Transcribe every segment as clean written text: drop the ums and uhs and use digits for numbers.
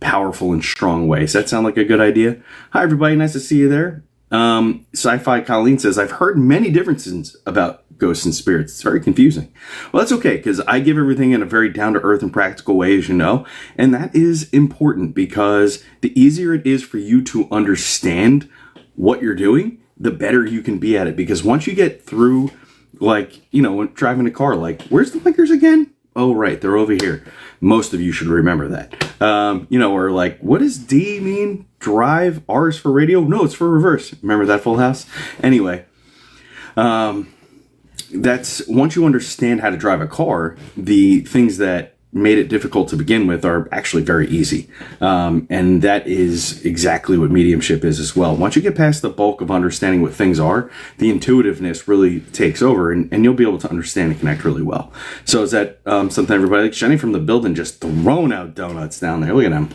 powerful and strong way. Does that sound like a good idea? Hi, everybody. Nice to see you there. Sci-Fi Colleen says, I've heard many differences about ghosts and spirits. It's very confusing. Well, that's okay, because I give everything in a very down-to-earth and practical way, as you know, and that is important because the easier it is for you to understand what you're doing, the better you can be at it. Because once you get through, like, you know, when driving a car, like, where's the blinkers again? Oh, right, they're over here. Most of you should remember that. You know, or like, what does D mean? Drive, R is for radio? No, it's for reverse. Remember that, Full House? Anyway, that's, once you understand how to drive a car, the things that made it difficult to begin with are actually very easy. And that is exactly what mediumship is as well. Once you get past the bulk of understanding what things are, the intuitiveness really takes over, and you'll be able to understand and connect really well. So is that something everybody likes? Jenny from the building just throwing out donuts down there. Look at them.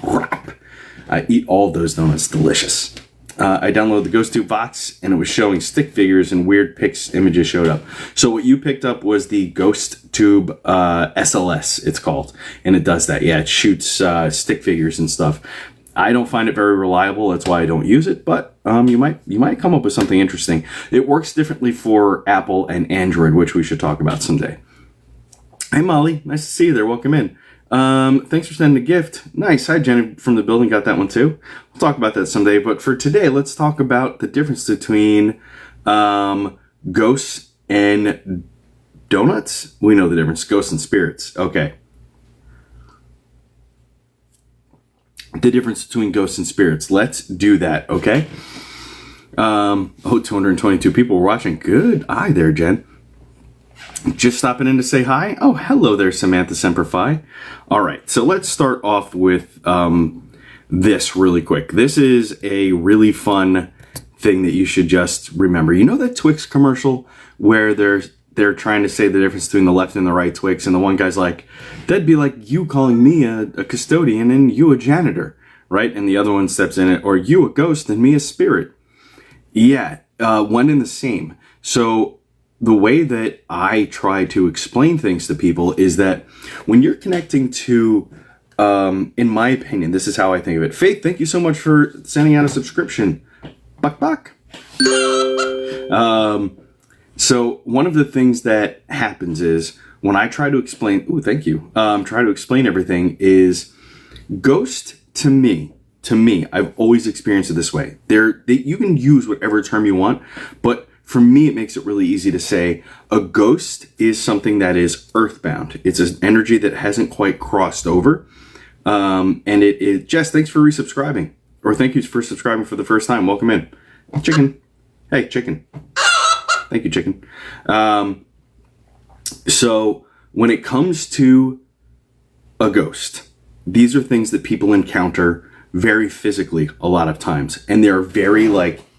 I eat all those donuts. Delicious. I downloaded the Ghost Tube box, and it was showing stick figures and weird pics images showed up. So what you picked up was the Ghost Tube SLS, it's called, and it does that. Yeah, it shoots stick figures and stuff. I don't find it very reliable. That's why I don't use it, but you might come up with something interesting. It works differently for Apple and Android, which we should talk about someday. Hey, Molly. Nice to see you there. Welcome in. Thanks for sending a gift. Nice. Hi, Jenny from the building. Got that one too. We'll talk about that someday. But for today, let's talk about the difference between ghosts and donuts. We know the difference. Ghosts and spirits. Okay. The difference between ghosts and spirits. Let's do that. Okay. 222 people were watching. Good eye there, Jen. Just stopping in to say hi. Oh, hello there, Samantha Semperfi. All right, so let's start off with this really quick. This is a really fun thing that you should just remember. You know that Twix commercial where they're trying to say the difference between the left and the right Twix, and the one guy's like, that'd be like you calling me a custodian and you a janitor, right? And the other one steps in it, or you a ghost and me a spirit. Yeah, one and the same. So the way that I try to explain things to people is that when you're connecting to, in my opinion, this is how I think of it. Faith, thank you so much for sending out a subscription. Buck. So one of the things that happens is when I try to explain, thank you. Try to explain everything is ghost to me, I've always experienced it this way. You can use whatever term you want, but for me, it makes it really easy to say a ghost is something that is earthbound. It's an energy that hasn't quite crossed over. And it Jess, thanks for resubscribing. Or thank you for subscribing for the first time. Welcome in. Chicken. Hey, chicken. Thank you, chicken. So when it comes to a ghost, these are things that people encounter very physically a lot of times. And they're very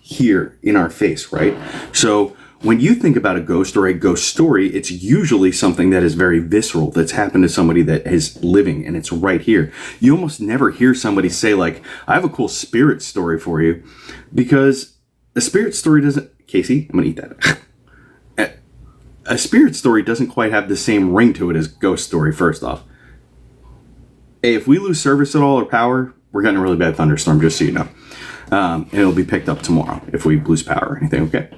here in our face, right? So when you think about a ghost or a ghost story, it's usually something that is very visceral, that's happened to somebody that is living, and it's right here. You almost never hear somebody say like, I have a cool spirit story for you, because a spirit story doesn't, Casey, I'm gonna eat that. A spirit story doesn't quite have the same ring to it as ghost story, first off. Hey, if we lose service at all or power, we're getting a really bad thunderstorm, just so you know. And it'll be picked up tomorrow if we lose power or anything, okay?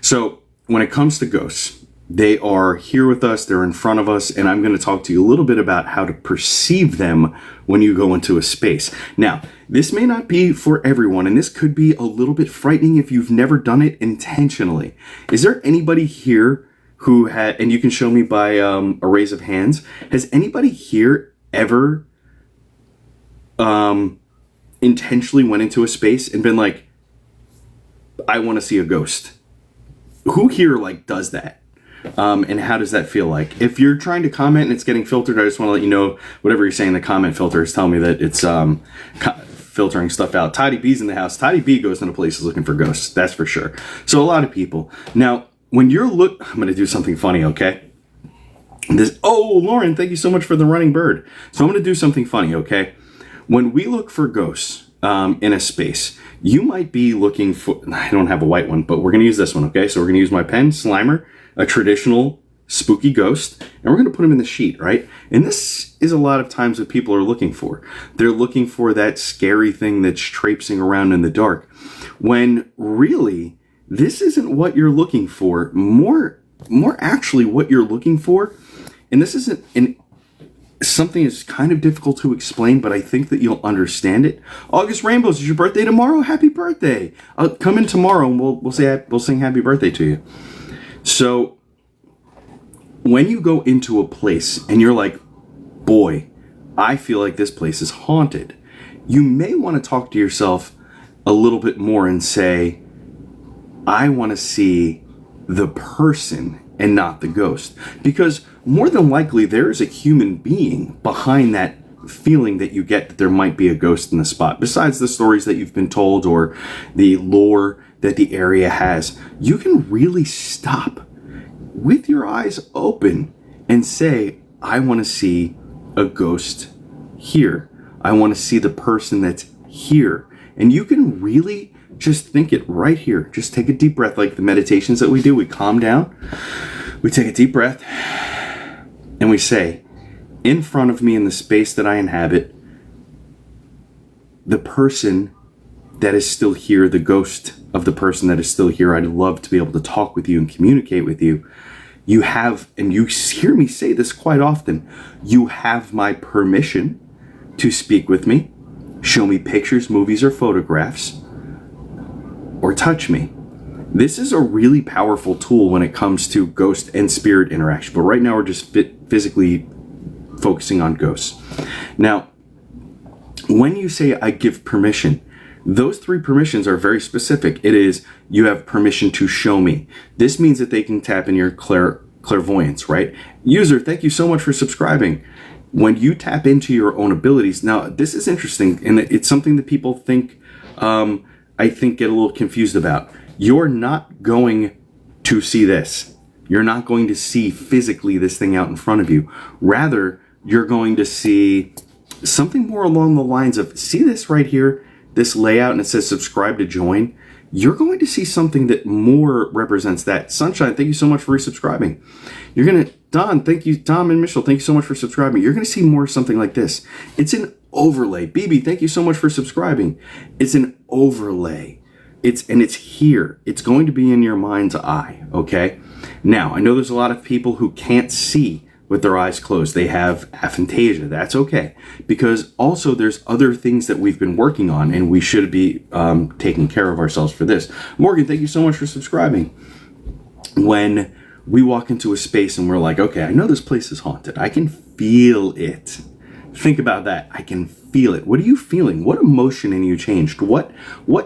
So when it comes to ghosts, they are here with us, they're in front of us, and I'm going to talk to you a little bit about how to perceive them when you go into a space. Now, this may not be for everyone, and this could be a little bit frightening if you've never done it intentionally. Is there anybody here who had, and you can show me by a raise of hands, has anybody here ever intentionally went into a space and been like, I want to see a ghost? Who here does that? And how does that feel like? If you're trying to comment and it's getting filtered, I just want to let you know whatever you're saying in the comment filter is telling me that it's filtering stuff out. Tidy B's in the house. Tidy B goes into places looking for ghosts, that's for sure. So a lot of people. Now, when you're I'm going to do something funny, okay? Lauren, thank you so much for the running bird. So I'm going to do something funny, okay? When we look for ghosts in a space, you might be looking for, I don't have a white one, but we're going to use this one, okay? So we're going to use my pen, Slimer, a traditional spooky ghost, and we're going to put him in the sheet, right? And this is a lot of times what people are looking for. They're looking for that scary thing that's traipsing around in the dark, when really this isn't what you're looking for. More actually what you're looking for, and this isn't something that's kind of difficult to explain, but I think that you'll understand it. August Rainbows, is your birthday tomorrow? Happy birthday! I'll come in tomorrow and we'll sing happy birthday to you. So when you go into a place and you're like, boy, I feel like this place is haunted, you may want to talk to yourself a little bit more and say, I want to see the person and not the ghost. Because more than likely there is a human being behind that feeling that you get that there might be a ghost in the spot. Besides the stories that you've been told or the lore that the area has, you can really stop with your eyes open and say, I want to see a ghost here. I want to see the person that's here. And you can really just think it right here. Just take a deep breath, like the meditations that we do. We calm down, we take a deep breath, and we say, in front of me in the space that I inhabit, the person that is still here, the ghost of the person that is still here, I'd love to be able to talk with you and communicate with you. You have, and you hear me say this quite often, you have my permission to speak with me, show me pictures, movies, or photographs, or touch me. This is a really powerful tool when it comes to ghost and spirit interaction, but right now we're just physically focusing on ghosts. Now, when you say I give permission, those three permissions are very specific. It is, you have permission to show me. This means that they can tap in your clairvoyance, right? User, thank you so much for subscribing. When you tap into your own abilities, now this is interesting, and it's something that people think, I think, get a little confused about. You're not going to see this. You're not going to see physically this thing out in front of you. Rather, you're going to see something more along the lines of, see this right here, this layout, and it says subscribe to join. You're going to see something that more represents that. Sunshine, thank you so much for resubscribing. You're going to, Don, thank you, Tom and Michelle, thank you so much for subscribing. You're going to see more something like this. It's an overlay. BB, thank you so much for subscribing. It's an overlay. It's here. It's going to be in your mind's eye, okay? Now, I know there's a lot of people who can't see with their eyes closed. They have aphantasia. That's okay. Because also there's other things that we've been working on, and we should be taking care of ourselves for this. Morgan, thank you so much for subscribing. When we walk into a space and we're like, okay, I know this place is haunted. I can feel it. Think about that. I can feel it. What are you feeling? What emotion in you changed? What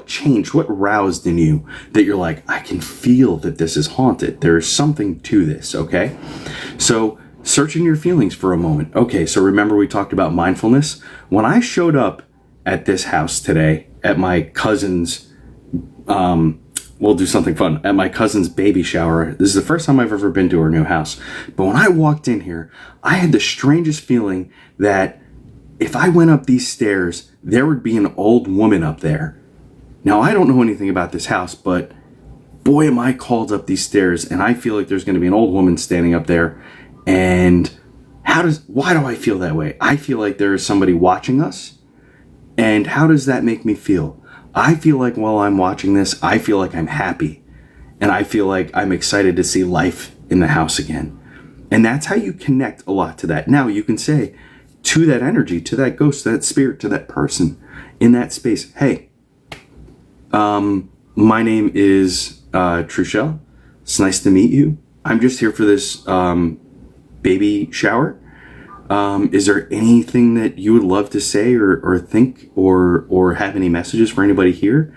changed? What roused in you that you're like, I can feel that this is haunted. There is something to this, okay? So searching your feelings for a moment. Okay, so remember we talked about mindfulness? When I showed up at this house today, at my cousin's, we'll do something fun, at my cousin's baby shower. This is the first time I've ever been to her new house. But when I walked in here, I had the strangest feeling that if I went up these stairs, there would be an old woman up there. Now, I don't know anything about this house, but boy, am I called up these stairs, and I feel like there's going to be an old woman standing up there. And why do I feel that way? I feel like there is somebody watching us. And how does that make me feel? I feel like while I'm watching this, I feel like I'm happy. And I feel like I'm excited to see life in the house again. And that's how you connect a lot to that. Now you can say to that energy, to that ghost, to that spirit, to that person in that space, hey, my name is Trushelle. It's nice to meet you. I'm just here for this baby shower. Is there anything that you would love to say or think or have any messages for anybody here?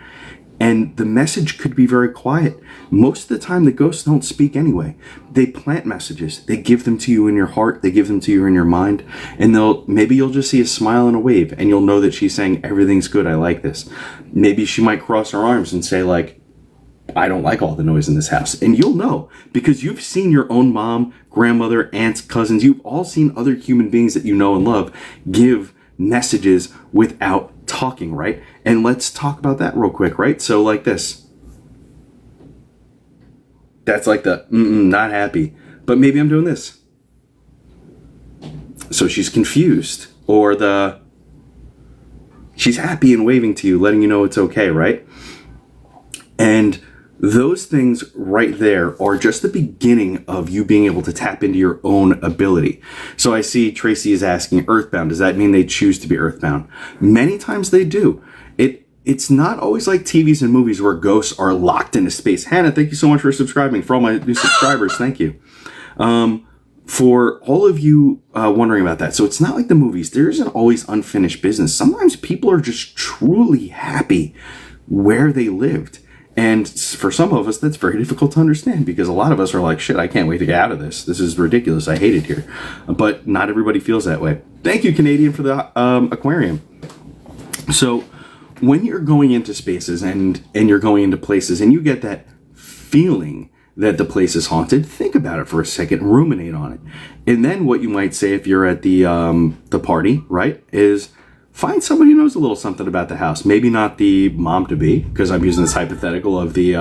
And the message could be very quiet. Most of the time, the ghosts don't speak anyway. They plant messages. They give them to you in your heart. They give them to you in your mind. And maybe you'll just see a smile and a wave, and you'll know that she's saying, everything's good. I like this. Maybe she might cross her arms and say, like, I don't like all the noise in this house. And you'll know because you've seen your own mom, grandmother, aunts, cousins. You've all seen other human beings that you know and love give messages without talking, right? And let's talk about that real quick, right? So like this. That's like the not happy. but maybe I'm doing this. So she's confused, or she's happy and waving to you, letting you know it's okay, right? And those things right there are just the beginning of you being able to tap into your own ability. So I see Tracy is asking, earthbound, does that mean they choose to be earthbound? Many times they do. It's not always like TVs and movies where ghosts are locked into space. Hannah, thank you so much for subscribing. For all my new subscribers, thank you. For all of you wondering about that, so it's not like the movies. There isn't always unfinished business. Sometimes people are just truly happy where they lived. And for some of us, that's very difficult to understand, because a lot of us are like, shit, I can't wait to get out of this. This is ridiculous. I hate it here. But not everybody feels that way. Thank you, Canadian, for the aquarium. So when you're going into spaces and you're going into places and you get that feeling that the place is haunted, think about it for a second, ruminate on it. And then what you might say if you're at the party, right, is find somebody who knows a little something about the house. Maybe not the mom-to-be, because I'm using this hypothetical of the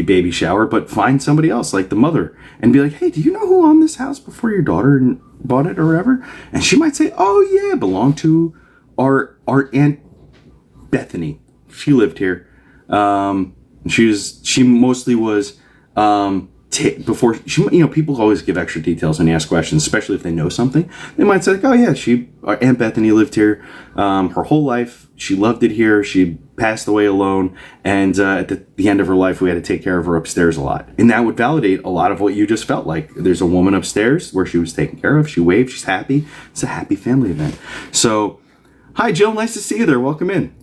baby shower, but find somebody else, like the mother, and be like, hey, do you know who owned this house before your daughter bought it or whatever? And she might say, oh yeah, it belonged to our Aunt Bethany. She lived here. She mostly was before she, people always give extra details when you ask questions, especially if they know something. They might say, like, oh yeah, Aunt Bethany lived here her whole life. She loved it here. She passed away alone, and at the end of her life, we had to take care of her upstairs a lot. And that would validate a lot of what you just felt like. There's a woman upstairs where she was taken care of. She waved. She's happy. It's a happy family event. So, hi Jill, nice to see you there. Welcome in.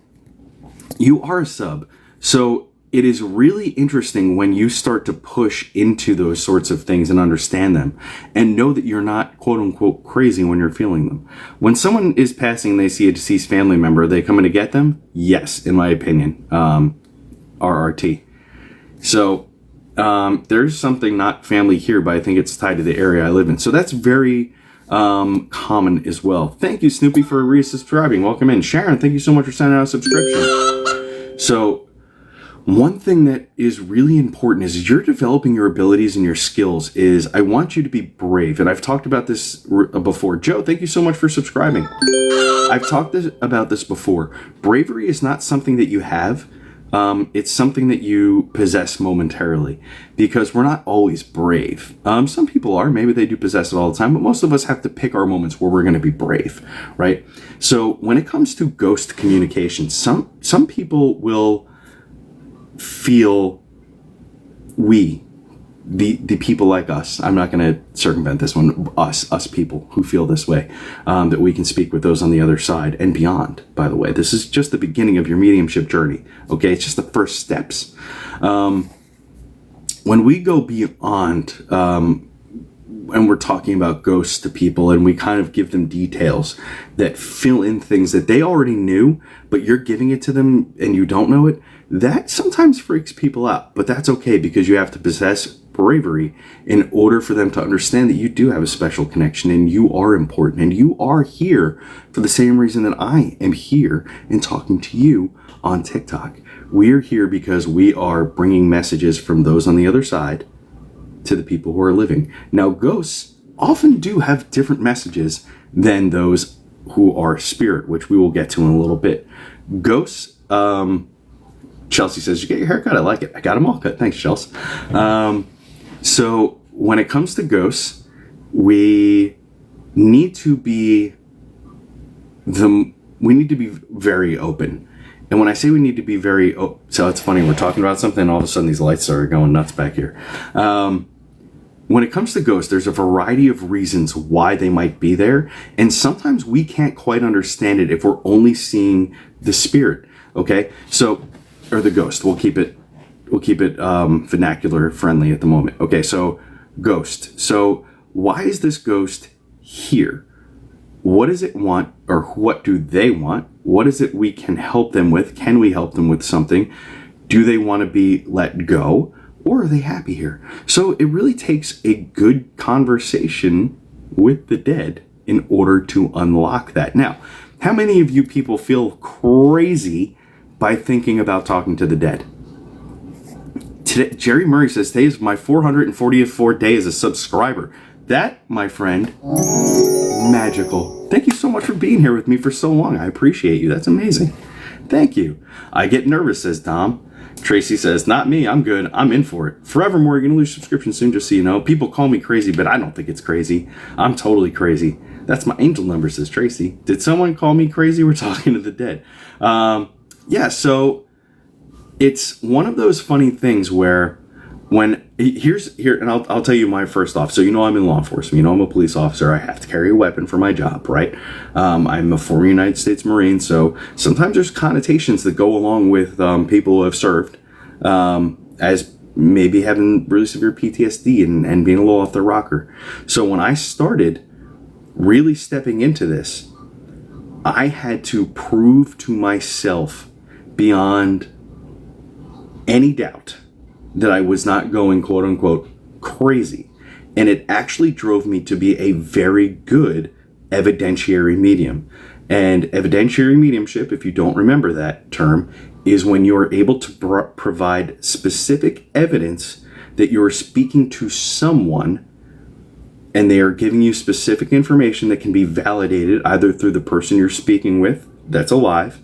You are a sub. So it is really interesting when you start to push into those sorts of things and understand them and know that you're not quote unquote crazy when you're feeling them. When someone is passing and they see a deceased family member, are they coming to get them? Yes, in my opinion. RRT. So there's something not family here, but I think it's tied to the area I live in. So that's very common as well. Thank you, Snoopy, for resubscribing. Welcome in. Sharon, thank you so much for sending out a subscription. So one thing that is really important is as you're developing your abilities and your skills is I want you to be brave. And I've talked about this before. Joe, thank you so much for subscribing. I've talked about this before. Bravery is not something that you have. It's something that you possess momentarily, because we're not always brave. Some people are, maybe they do possess it all the time, but most of us have to pick our moments where we're going to be brave, right? So when it comes to ghost communication, some people will feel the people like us, I'm not going to circumvent this one, us people who feel this way, that we can speak with those on the other side and beyond. By the way, this is just the beginning of your mediumship journey. Okay, it's just the first steps. When we go beyond, and we're talking about ghosts to people, and we kind of give them details that fill in things that they already knew, but you're giving it to them and you don't know it, that sometimes freaks people out. But that's okay, because you have to possess bravery in order for them to understand that you do have a special connection and you are important and you are here for the same reason that I am here and talking to you on TikTok. We're here because we are bringing messages from those on the other side to the people who are living. Now, ghosts often do have different messages than those who are spirit, which we will get to in a little bit. Ghosts, Chelsea says, you get your hair cut? I like it. I got them all cut. Thanks, Chelsea. So when it comes to ghosts, we need to be very open. And when I say we need to be very so it's funny, we're talking about something and all of a sudden these lights are going nuts back here. When it comes to ghosts, there's a variety of reasons why they might be there. And sometimes we can't quite understand it if we're only seeing the spirit. Okay. So, or the ghost, we'll keep it vernacular friendly at the moment. Okay. So ghost. So why is this ghost here? What does it want, or what do they want? What is it we can help them with? Can we help them with something? Do they want to be let go? Or are they happy here? So it really takes a good conversation with the dead in order to unlock that. Now, how many of you people feel crazy by thinking about talking to the dead? Today, Jerry Murray says, today is my 444th day as a subscriber. That, my friend, magical. Thank you so much for being here with me for so long. I appreciate you. That's amazing. Thank you. I get nervous, says Dom. Tracy says, not me. I'm good. I'm in for it. Forevermore, you're going to lose subscription soon, just so you know. People call me crazy, but I don't think it's crazy. I'm totally crazy. That's my angel number, says Tracy. Did someone call me crazy? We're talking to the dead. Yeah, so it's one of those funny things where and I'll tell you my first off. So, you know, I'm in law enforcement. You know, I'm a police officer. I have to carry a weapon for my job, right? I'm a former United States Marine. So sometimes there's connotations that go along with people who have served as maybe having really severe PTSD and being a little off their rocker. So when I started really stepping into this, I had to prove to myself beyond any doubt that I was not going, quote unquote, crazy. And it actually drove me to be a very good evidentiary medium. And evidentiary mediumship, if you don't remember that term, is when you are able to provide specific evidence that you are speaking to someone and they are giving you specific information that can be validated either through the person you're speaking with that's alive,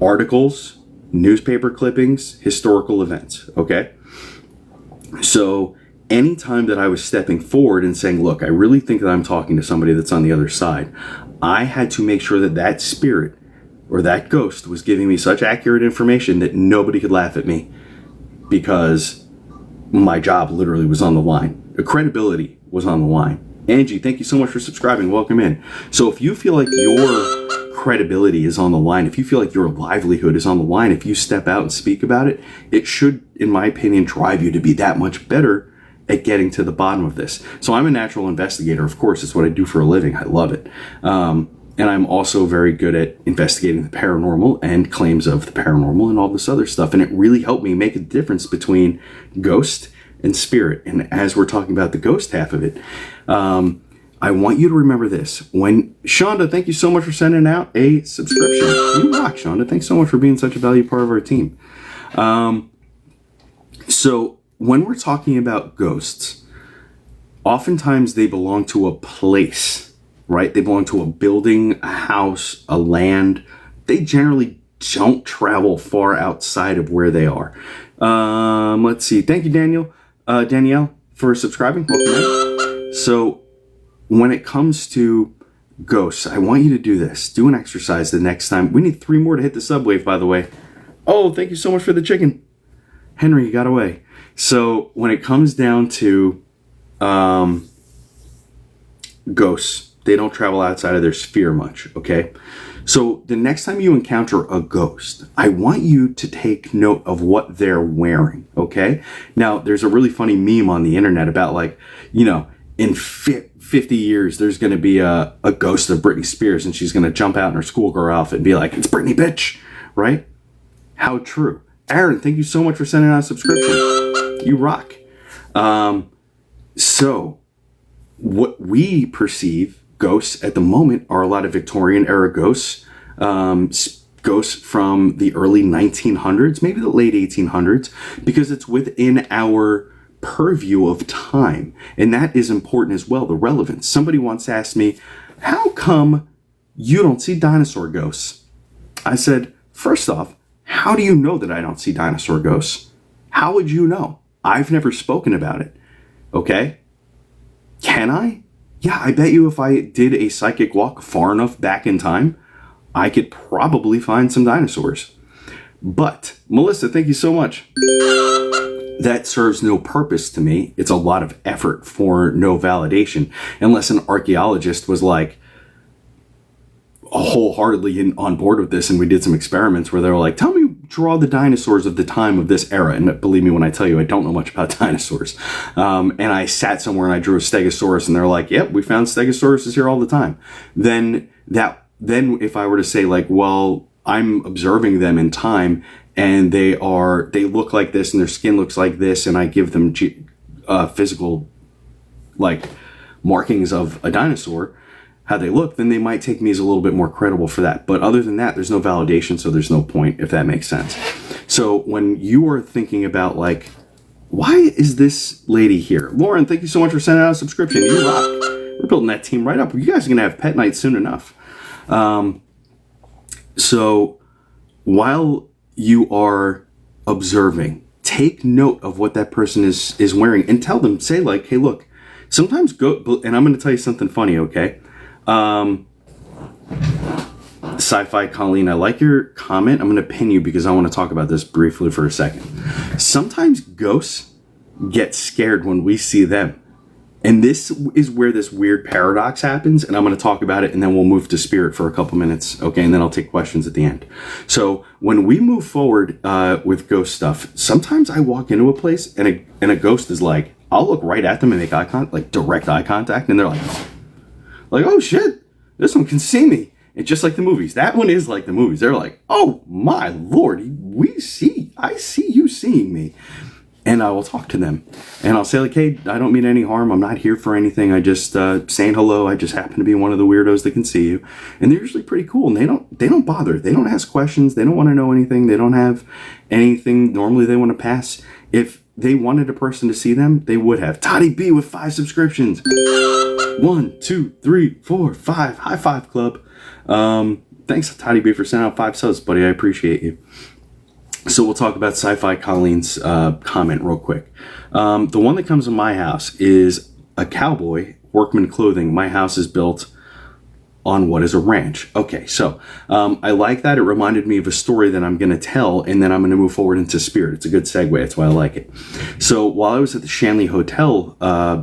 articles, newspaper clippings, historical events, okay? So anytime that I was stepping forward and saying, look, I really think that I'm talking to somebody that's on the other side, I had to make sure that that spirit or that ghost was giving me such accurate information that nobody could laugh at me because my job literally was on the line. The credibility was on the line. Angie, thank you so much for subscribing. Welcome in. So if you feel like your credibility is on the line, if you feel like your livelihood is on the line, if you step out and speak about it, it should, in my opinion, drive you to be that much better at getting to the bottom of this. So I'm a natural investigator. Of course, it's what I do for a living. I love it. And I'm also very good at investigating the paranormal and claims of the paranormal and all this other stuff. And it really helped me make a difference between ghost and spirit. And as we're talking about the ghost half of it, I want you to remember this. When Shonda, thank you so much for sending out a subscription. You rock, Shonda. Thanks so much for being such a valuable part of our team. So when we're talking about ghosts, oftentimes they belong to a place, right? They belong to a building, a house, a land. They generally don't travel far outside of where they are. Let's see. Thank you, Danielle, for subscribing. Welcome in. So when it comes to ghosts, I want you to do this. Do an exercise the next time. We need 3 more to hit the subwave, by the way. Oh, thank you so much for the chicken. Henry, you got away. So when it comes down to ghosts, they don't travel outside of their sphere much, okay? So the next time you encounter a ghost, I want you to take note of what they're wearing, okay? Now, there's a really funny meme on the internet about, like, you know, in 50 years, there's going to be a ghost of Britney Spears, and she's going to jump out in her schoolgirl outfit and be like, it's Britney, bitch, right? How true. Aaron, thank you so much for sending out a subscription. You rock. So what we perceive ghosts at the moment are a lot of Victorian era ghosts, ghosts from the early 1900s, maybe the late 1800s, because it's within our purview of time. And that is important as well, the relevance. Somebody once asked me, how come you don't see dinosaur ghosts? I said, first off, how do you know that I don't see dinosaur ghosts? How would you know? I've never spoken about it. Okay? Can I? Yeah, I bet you if I did a psychic walk far enough back in time, I could probably find some dinosaurs. But, Melissa, thank you so much. That serves no purpose to me. It's a lot of effort for no validation. Unless an archaeologist was like wholeheartedly on board with this and we did some experiments where they were like, tell me, draw the dinosaurs of the time of this era. And believe me when I tell you, I don't know much about dinosaurs. And I sat somewhere and I drew a stegosaurus and they're like, yep, we found stegosauruses here all the time. Then if I were to say like, well, I'm observing them in time and they look like this and their skin looks like this, and I give them physical like markings of a dinosaur, how they look, then they might take me as a little bit more credible for that. But other than that, there's no validation, so there's no point, if that makes sense. So when you are thinking about like, why is this lady here? Lauren, thank you so much for sending out a subscription. You rock. We're building that team right up. You guys are going to have pet night soon enough. So while you are observing, take note of what that person is wearing and tell them, say like, hey, look, sometimes go, and I'm going to tell you something funny, okay? Sci-Fi Colleen, I like your comment. I'm going to pin you because I want to talk about this briefly for a second. Sometimes ghosts get scared when we see them. And this is where this weird paradox happens, and I'm going to talk about it, and then we'll move to spirit for a couple minutes, okay? And then I'll take questions at the end. So when we move forward with ghost stuff, sometimes I walk into a place, and a ghost is like, I'll look right at them and make eye contact, like direct eye contact, and they're like, oh shit, this one can see me. It's just like the movies. That one is like the movies. They're like, oh my Lord, I see you seeing me. And I will talk to them. And I'll say like, hey, I don't mean any harm. I'm not here for anything. I just saying hello. I just happen to be one of the weirdos that can see you. And they're usually pretty cool. And they don't bother. They don't ask questions. They don't want to know anything. They don't have anything. Normally they want to pass. If they wanted a person to see them, they would have. Toddy B with 5 subscriptions. 1, 2, 3, 4, 5. High five, club. Thanks, Toddy B, for sending out 5 subs, buddy. I appreciate you. So we'll talk about Sci-Fi Colleen's comment real quick. The one that comes in my house is a cowboy, workman clothing. My house is built on what is a ranch. Okay, so I like that. It reminded me of a story that I'm going to tell, and then I'm going to move forward into spirit. It's a good segue. That's why I like it. So while I was at the Shanley Hotel,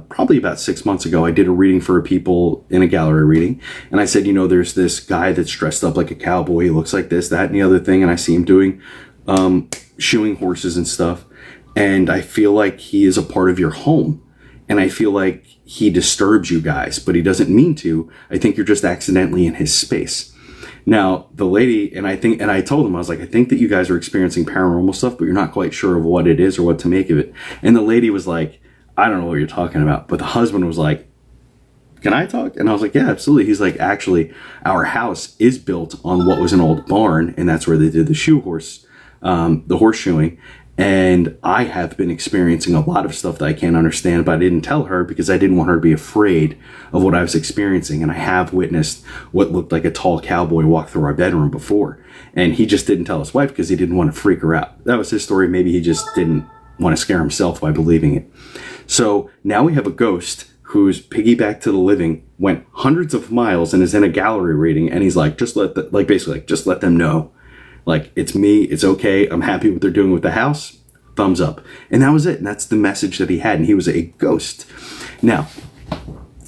probably about 6 months ago, I did a reading for people in a gallery reading. And I said, there's this guy that's dressed up like a cowboy. He looks like this, that, and the other thing. And I see him doing shoeing horses and stuff. And I feel like he is a part of your home. And I feel like he disturbs you guys, but he doesn't mean to. I think you're just accidentally in his space. Now, the lady, and I told him, I was like, I think that you guys are experiencing paranormal stuff, but you're not quite sure of what it is or what to make of it. And the lady was like, I don't know what you're talking about. But the husband was like, can I talk? And I was like, yeah, absolutely. He's like, actually, our house is built on what was an old barn, and that's where they did the horseshoeing. And I have been experiencing a lot of stuff that I can't understand, but I didn't tell her because I didn't want her to be afraid of what I was experiencing. And I have witnessed what looked like a tall cowboy walk through our bedroom before. And he just didn't tell his wife because he didn't want to freak her out. That was his story. Maybe he just didn't want to scare himself by believing it. So now we have a ghost who's piggyback to the living, went hundreds of miles and is in a gallery reading. And he's like, just let them know. Like, it's me, it's okay, I'm happy what they're doing with the house, thumbs up. And that was it, and that's the message that he had, and he was a ghost. Now,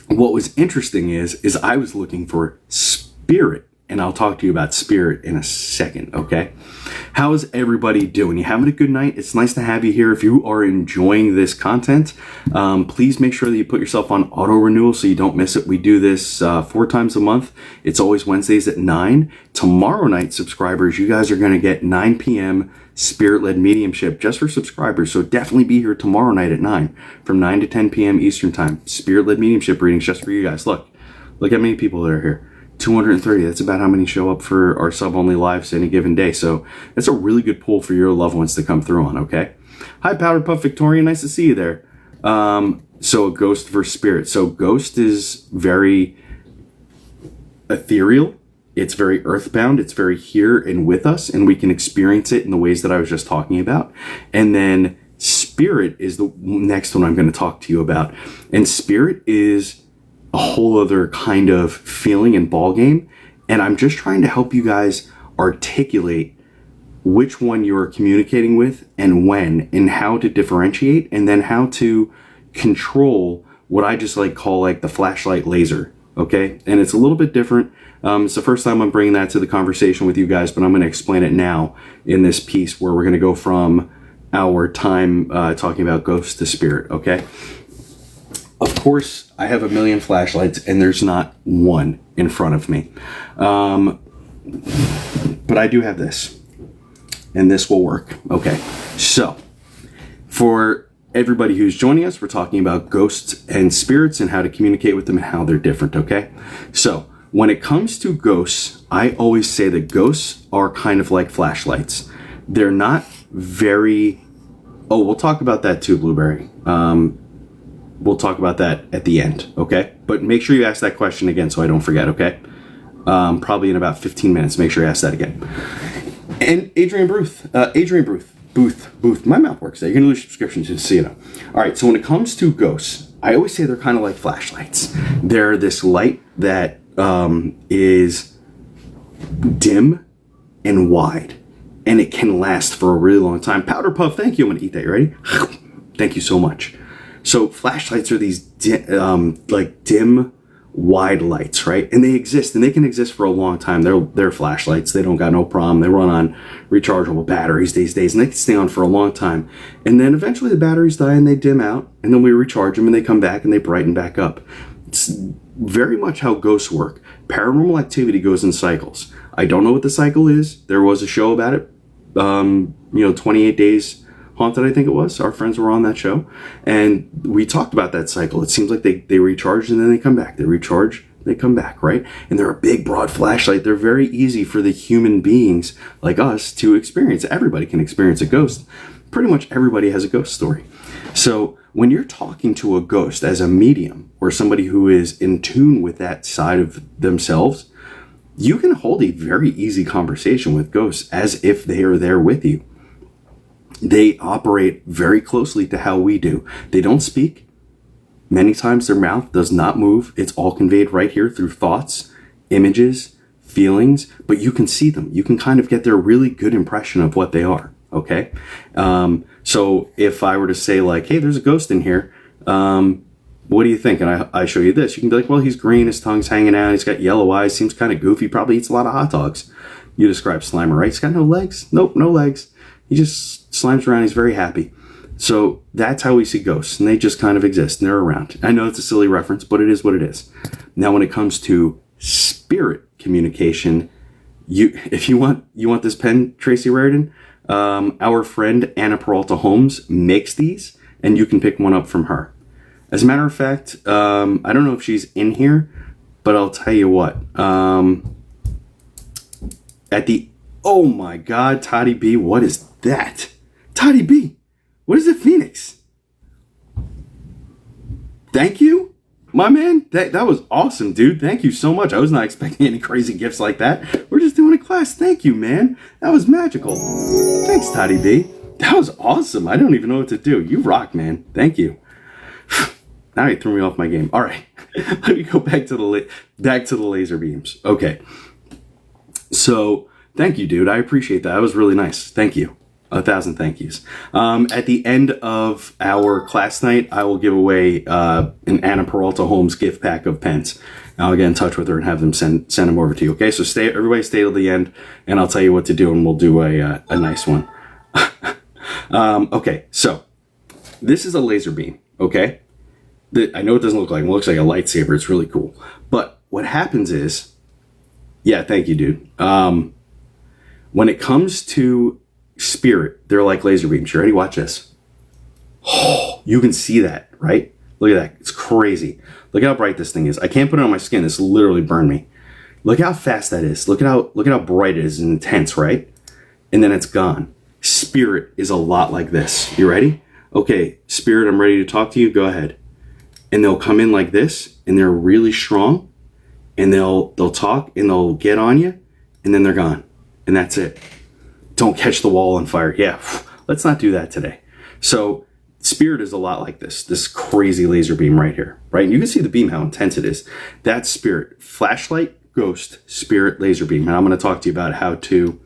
what was interesting is I was looking for spirit, and I'll talk to you about spirit in a second, okay? How is everybody doing? You having a good night? It's nice to have you here. If you are enjoying this content, please make sure that you put yourself on auto renewal so you don't miss it. We do this 4 times a month. It's always Wednesdays at 9. Tomorrow night, subscribers, you guys are going to get 9 p.m. Spirit-led Mediumship just for subscribers. So definitely be here tomorrow night at 9 from 9 to 10 p.m. Eastern Time. Spirit-led Mediumship readings just for you guys. Look how many people that are here. 230. That's about how many show up for our sub-only lives any given day. So that's a really good pool for your loved ones to come through on, okay? Hi, Powdered Puff Victoria. Nice to see you there. So a ghost versus spirit. So ghost is very ethereal. It's very earthbound. It's very here and with us, and we can experience it in the ways that I was just talking about. And then spirit is the next one I'm going to talk to you about. And spirit is a whole other kind of feeling and ball game. And I'm just trying to help you guys articulate which one you're communicating with and when, and how to differentiate, and then how to control what I just call the flashlight laser. Okay. And it's a little bit different. It's the first time I'm bringing that to the conversation with you guys, but I'm going to explain it now in this piece where we're going to go from our time talking about ghosts to spirit. Okay. Of course, I have a million flashlights, and there's not one in front of me. But I do have this, and this will work. Okay, so for everybody who's joining us, we're talking about ghosts and spirits and how to communicate with them and how they're different, okay? So when it comes to ghosts, I always say that ghosts are kind of like flashlights. They're not very... Oh, we'll talk about that too, Blueberry. We'll talk about that at the end, okay? But make sure you ask that question again so I don't forget, okay? Probably in about 15 minutes. Make sure you ask that again. And Adrian Booth. Booth. My mouth works there. You can lose subscription to see it. All right, so when it comes to ghosts, I always say they're kind of like flashlights. They're this light that is dim and wide, and it can last for a really long time. Powder Puff, thank you. I'm going to eat that. You ready? Thank you so much. So flashlights are these dim, wide lights, right? And they exist, and they can exist for a long time. They're flashlights. They don't got no problem. They run on rechargeable batteries these days, and they can stay on for a long time. And then eventually the batteries die and they dim out, and then we recharge them and they come back and they brighten back up. It's very much how ghosts work. Paranormal activity goes in cycles. I don't know what the cycle is. There was a show about it. 28 Days Haunted, I think it was. Our friends were on that show, and we talked about that cycle. It seems like they recharge and then they come back. They recharge, they come back, right? And they're a big, broad flashlight. They're very easy for the human beings like us to experience. Everybody can experience a ghost. Pretty much everybody has a ghost story. So when you're talking to a ghost as a medium or somebody who is in tune with that side of themselves, you can hold a very easy conversation with ghosts as if they are there with you. They operate very closely to how we do. They don't speak. Many times their mouth does not move. It's all conveyed right here through thoughts, images, feelings, but you can see them. You can kind of get their really good impression of what they are, okay? So if I were to say like, hey, there's a ghost in here, what do you think? And I show you this. You can be like, well, he's green, his tongue's hanging out, he's got yellow eyes, seems kind of goofy, probably eats a lot of hot dogs. You describe Slimer, right? He's got no legs. Nope, no legs. He just slimes around. He's very happy. So that's how we see ghosts, and they just kind of exist, and they're around. I know it's a silly reference, but it is what it is. Now, when it comes to spirit communication, if you want this pen, Tracy Raridan, our friend Anna Peralta Holmes makes these, and you can pick one up from her. As a matter of fact, I don't know if she's in here, but I'll tell you what. Oh my God, Toddy B, what is that? Toddy B, what is it, Phoenix? Thank you, my man. That was awesome, dude. Thank you so much. I was not expecting any crazy gifts like that. We're just doing a class. Thank you, man. That was magical. Thanks, Toddy B. That was awesome. I don't even know what to do. You rock, man. Thank you. Now you threw me off my game. All right, let me go back to the laser beams. Okay, so thank you, dude. I appreciate that. That was really nice. Thank you. 1,000 thank yous. At the end of our class night, I will give away an Anna Peralta Holmes gift pack of pens. I'll get in touch with her and have them send them over to you. Okay, so everybody stay till the end, and I'll tell you what to do, and we'll do a nice one. Okay, so this is a laser beam. Okay. I know it doesn't look like it. It looks like a lightsaber. It's really cool. But what happens is, yeah, thank you, dude. When it comes to spirit, they're like laser beams. You ready? Watch this. Oh, you can see that, right? Look at that. It's crazy. Look at how bright this thing is. I can't put it on my skin. This literally burned me. Look how fast that is. Look at how bright it is and intense, right? And then it's gone. Spirit is a lot like this. You ready? Okay, spirit, I'm ready to talk to you. Go ahead. And they'll come in like this, and they're really strong, and they'll talk, and they'll get on you, and then they're gone. And that's it. Don't catch the wall on fire. Yeah, let's not do that today. So spirit is a lot like this crazy laser beam right here, right? And you can see the beam, how intense it is. That's spirit. Flashlight, ghost, spirit, laser beam. And I'm going to talk to you about how to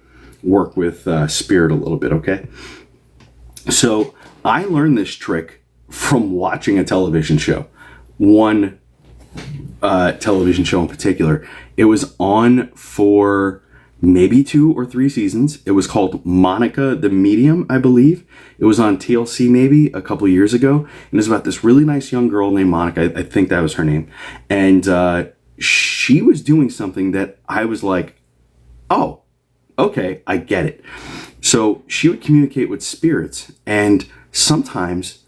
work with spirit a little bit, okay? So I learned this trick from watching a television show. One television show in particular. It was on for maybe 2 or 3 seasons. It was called Monica the Medium, I believe. It was on TLC maybe a couple years ago. And it was about this really nice young girl named Monica. I think that was her name. And she was doing something that I was like, oh, okay, I get it. So she would communicate with spirits, and sometimes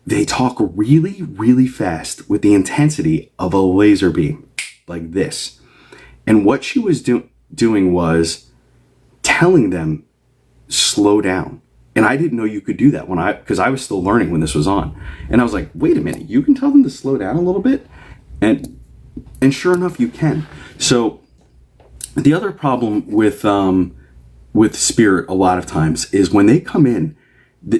they talk really, really fast with the intensity of a laser beam, like this. And what she was doing was telling them, slow down, And I didn't know you could do that because I was still learning when this was on. And I was like, wait a minute, you can tell them to slow down a little bit? And sure enough, you can. So the other problem with spirit a lot of times is when they come in,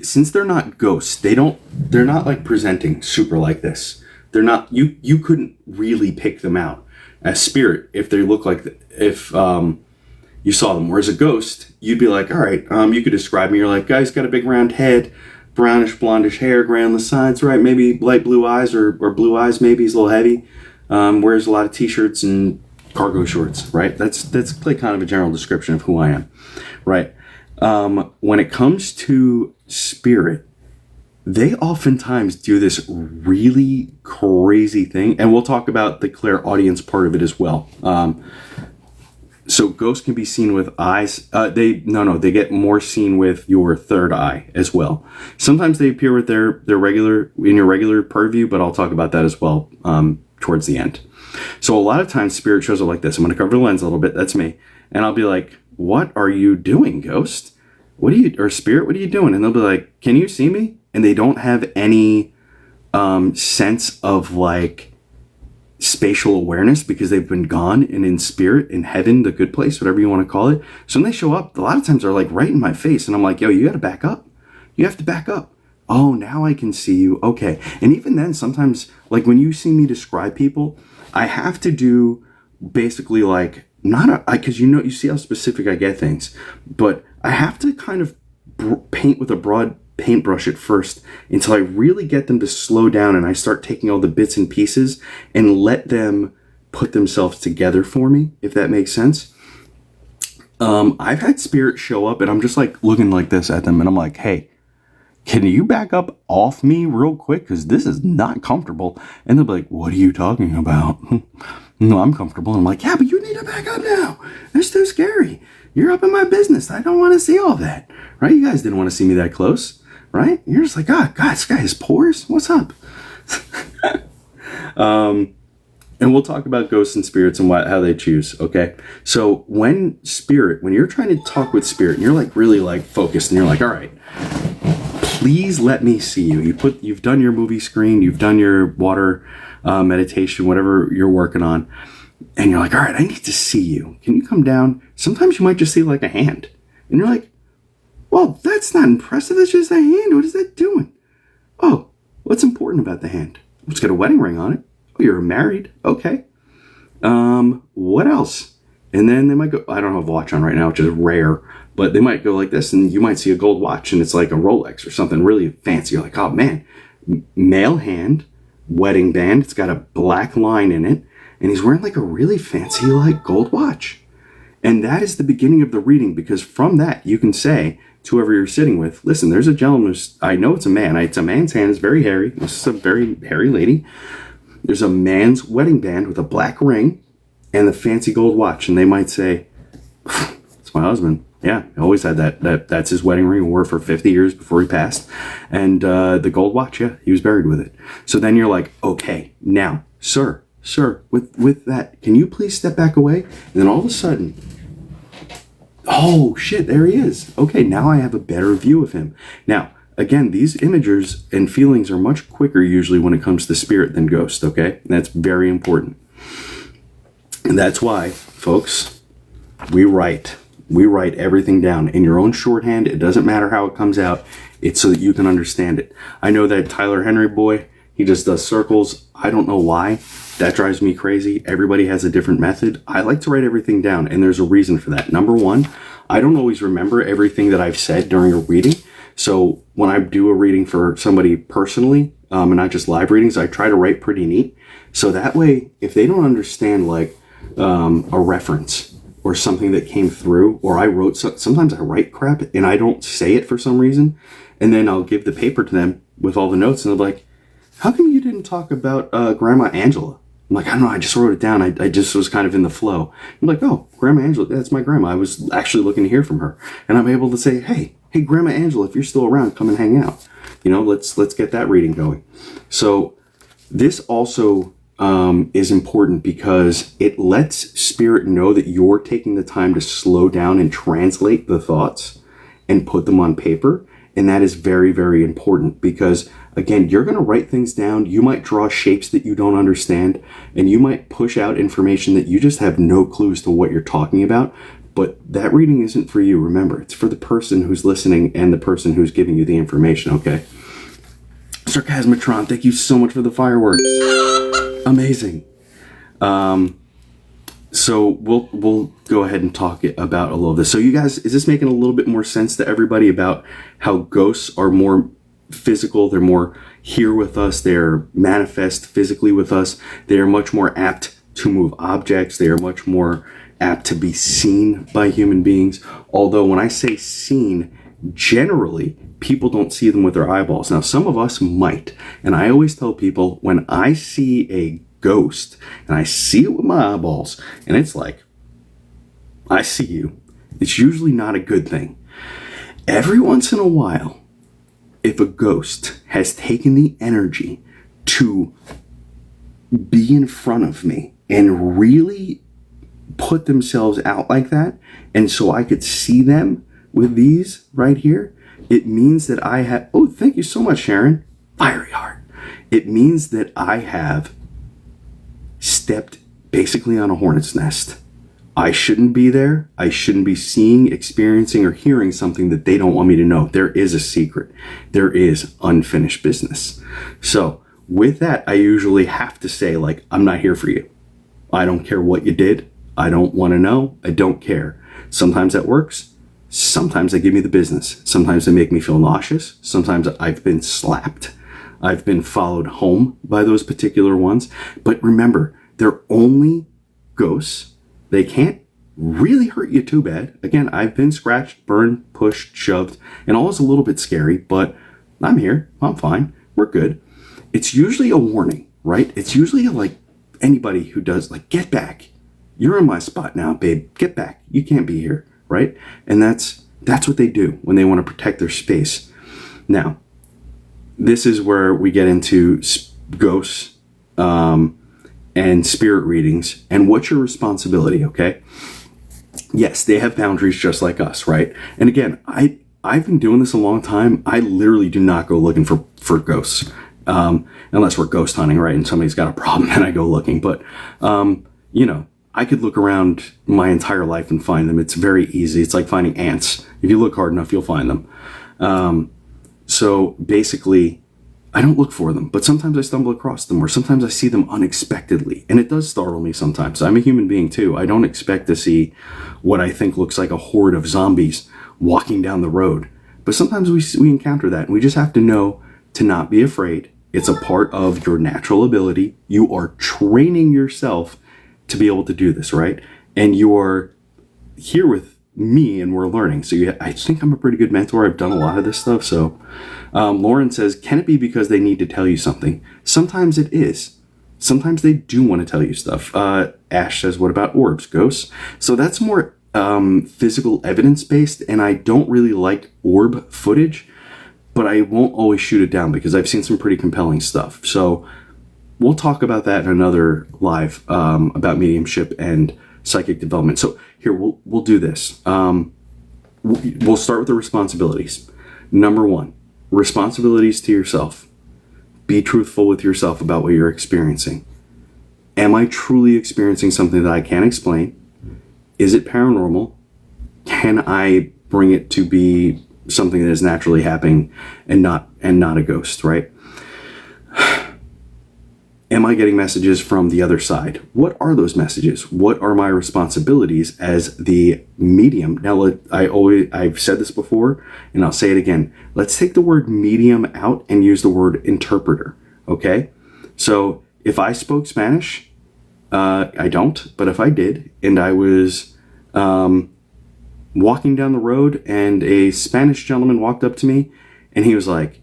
since they're not ghosts, they're not like presenting super like this. They're not, you couldn't really pick them out as spirit if they look like, if you saw them. Whereas a ghost, you'd be like, all right, you could describe me. You're like, guy's got a big round head, brownish blondish hair, gray on the sides, right? Maybe light blue eyes or blue eyes. Maybe he's a little heavy. Wears a lot of t-shirts and cargo shorts, right? That's like kind of a general description of who I am, right? When it comes to spirit, they oftentimes do this really crazy thing, and we'll talk about the clairaudience part of it as well. So ghosts can be seen with eyes. They get more seen with your third eye as well. Sometimes they appear with their regular in your regular purview, but I'll talk about that as well towards the end. So a lot of times spirit shows up like this. I'm going to cover the lens a little bit. That's me, and I'll be like, "What are you doing, ghost? Or spirit? What are you doing?" And they'll be like, "Can you see me?" And they don't have any sense of like spatial awareness because they've been gone and in spirit, in heaven, the good place, whatever you want to call it. So when they show up, a lot of times they're like right in my face, and I'm like, "Yo, you got to back up. You have to back up." Oh, now I can see you. Okay. And even then, sometimes, like when you see me describe people, I have to do basically like because you see how specific I get things, but I have to kind of paint with a broad paintbrush at first until I really get them to slow down and I start taking all the bits and pieces and let them put themselves together for me, if that makes sense. I've had spirit show up and I'm just like looking like this at them and I'm like, "Hey, can you back up off me real quick? Because this is not comfortable." And they'll be like, "What are you talking about?" "No, I'm comfortable." And I'm like, "Yeah, but you need to back up now. That's too scary. You're up in my business. I don't want to see all that." Right? You guys didn't want to see me that close. Right? You're just like, God, this guy has pores. What's up? And we'll talk about ghosts and spirits and how they choose. Okay. So when you're trying to talk with spirit and you're like really like focused and you're like, "All right, please let me see you." You've done your movie screen, you've done your water meditation, whatever you're working on. And you're like, "All right, I need to see you. Can you come down?" Sometimes you might just see like a hand. And you're like, "Well, that's not impressive. It's just a hand. What is that doing?" "Oh, what's important about the hand?" "It's got a wedding ring on it." "Oh, you're married. Okay. What else?" And then they might go, I don't have a watch on right now, which is rare, but they might go like this and you might see a gold watch and it's like a Rolex or something really fancy. You're like, "Oh man, male hand, wedding band. It's got a black line in it. And he's wearing like a really fancy like gold watch." And that is the beginning of the reading, because from that you can say to whoever you're sitting with, "Listen, there's a gentleman I know it's a man. It's a man's hand. It's very hairy. This is a very hairy lady. There's a man's wedding band with a black ring and the fancy gold watch." And they might say, "It's my husband. Yeah, I always had that's his wedding ring. He wore it for 50 years before he passed. And the gold watch, yeah, he was buried with it." So then you're like, "Okay, now, sir, with that, can you please step back away?" And then all of a sudden, oh shit, there he is. Okay, now I have a better view of him. Now, again, these imagers and feelings are much quicker usually when it comes to spirit than ghost, okay? And that's very important. And that's why, folks, we write everything down in your own shorthand. It doesn't matter how it comes out. It's so that you can understand it. I know that Tyler Henry boy, he just does circles. I don't know why. That drives me crazy. Everybody has a different method. I like to write everything down, and there's a reason for that. Number one, I don't always remember everything that I've said during a reading. So when I do a reading for somebody personally, and not just live readings, I try to write pretty neat. So that way, if they don't understand like a reference or something that came through, or I wrote, sometimes I write crap and I don't say it for some reason, and then I'll give the paper to them with all the notes, and they're like, "How come you didn't talk about Grandma Angela?" I'm like, "I don't know, I just wrote it down. I just was kind of in the flow." I'm like, "Oh, Grandma Angela, that's my grandma. I was actually looking to hear from her." And I'm able to say, hey, Grandma Angela, if you're still around, come and hang out. You know, let's get that reading going. So this also is important because it lets spirit know that you're taking the time to slow down and translate the thoughts and put them on paper. And that is very, very important because, again, you're going to write things down. You might draw shapes that you don't understand, and you might push out information that you just have no clue as to what you're talking about. But that reading isn't for you. Remember, it's for the person who's listening and the person who's giving you the information, okay? Sarcasmatron, thank you so much for the fireworks. Amazing. So we'll go ahead and talk about a little of this. So you guys, is this making a little bit more sense to everybody about how ghosts are more physical? They're more here with us. They're manifest physically with us. They are much more apt to move objects. They are much more apt to be seen by human beings. Although when I say seen, generally people don't see them with their eyeballs. Now, some of us might. And I always tell people, when I see a ghost and I see it with my eyeballs and it's like, I see you, it's usually not a good thing. Every once in a while, if a ghost has taken the energy to be in front of me and really put themselves out like that, and so I could see them with these right here, it means that I have, oh, thank you so much, Sharon, fiery heart. It means that I have stepped basically on a hornet's nest. I shouldn't be there. I shouldn't be seeing, experiencing, or hearing something that they don't want me to know. There is a secret. There is unfinished business. So with that, I usually have to say, like, I'm not here for you. I don't care what you did. I don't want to know. I don't care. Sometimes that works. Sometimes they give me the business. Sometimes they make me feel nauseous. Sometimes I've been slapped. I've been followed home by those particular ones. But remember, they're only ghosts. They can't really hurt you too bad. Again, I've been scratched, burned, pushed, shoved, and all is a little bit scary, but I'm here. I'm fine. We're good. It's usually a warning, right? It's usually like anybody who does, like, get back. You're in my spot now, babe. Get back. You can't be here, right? And that's what they do when they want to protect their space. Now, this is where we get into ghosts and spirit readings and what's your responsibility, okay? Yes, they have boundaries just like us, right? And again, I've been doing this a long time. I literally do not go looking for ghosts unless we're ghost hunting, right? And somebody's got a problem and I go looking. But, you know, I could look around my entire life and find them. It's very easy. It's like finding ants. If you look hard enough, you'll find them. So basically, I don't look for them, but sometimes I stumble across them, or sometimes I see them unexpectedly. And it does startle me sometimes. I'm a human being too. I don't expect to see what I think looks like a horde of zombies walking down the road. But sometimes we encounter that, and we just have to know to not be afraid. It's a part of your natural ability. You are training yourself to be able to do this, right? And you are here with me and we're learning. So I think I'm a pretty good mentor. I've done a lot of this stuff. So Lauren says, can it be because they need to tell you something? Sometimes it is. Sometimes they do want to tell you stuff. Ash says, what about orbs, ghosts? So that's more physical evidence based, and I don't really like orb footage, but I won't always shoot it down because I've seen some pretty compelling stuff. So we'll talk about that in another live about mediumship and psychic development. So here, we'll do this. We'll start with the responsibilities. Number one, responsibilities to yourself. Be truthful with yourself about what you're experiencing. Am I truly experiencing something that I can't explain? Is it paranormal? Can I bring it to be something that is naturally happening and not a ghost, right? Am I getting messages from the other side? What are those messages? What are my responsibilities as the medium? Now, I've said this before, and I'll say it again. Let's take the word medium out and use the word interpreter, okay? So if I spoke Spanish, I don't, but if I did, and I was walking down the road and a Spanish gentleman walked up to me and he was like,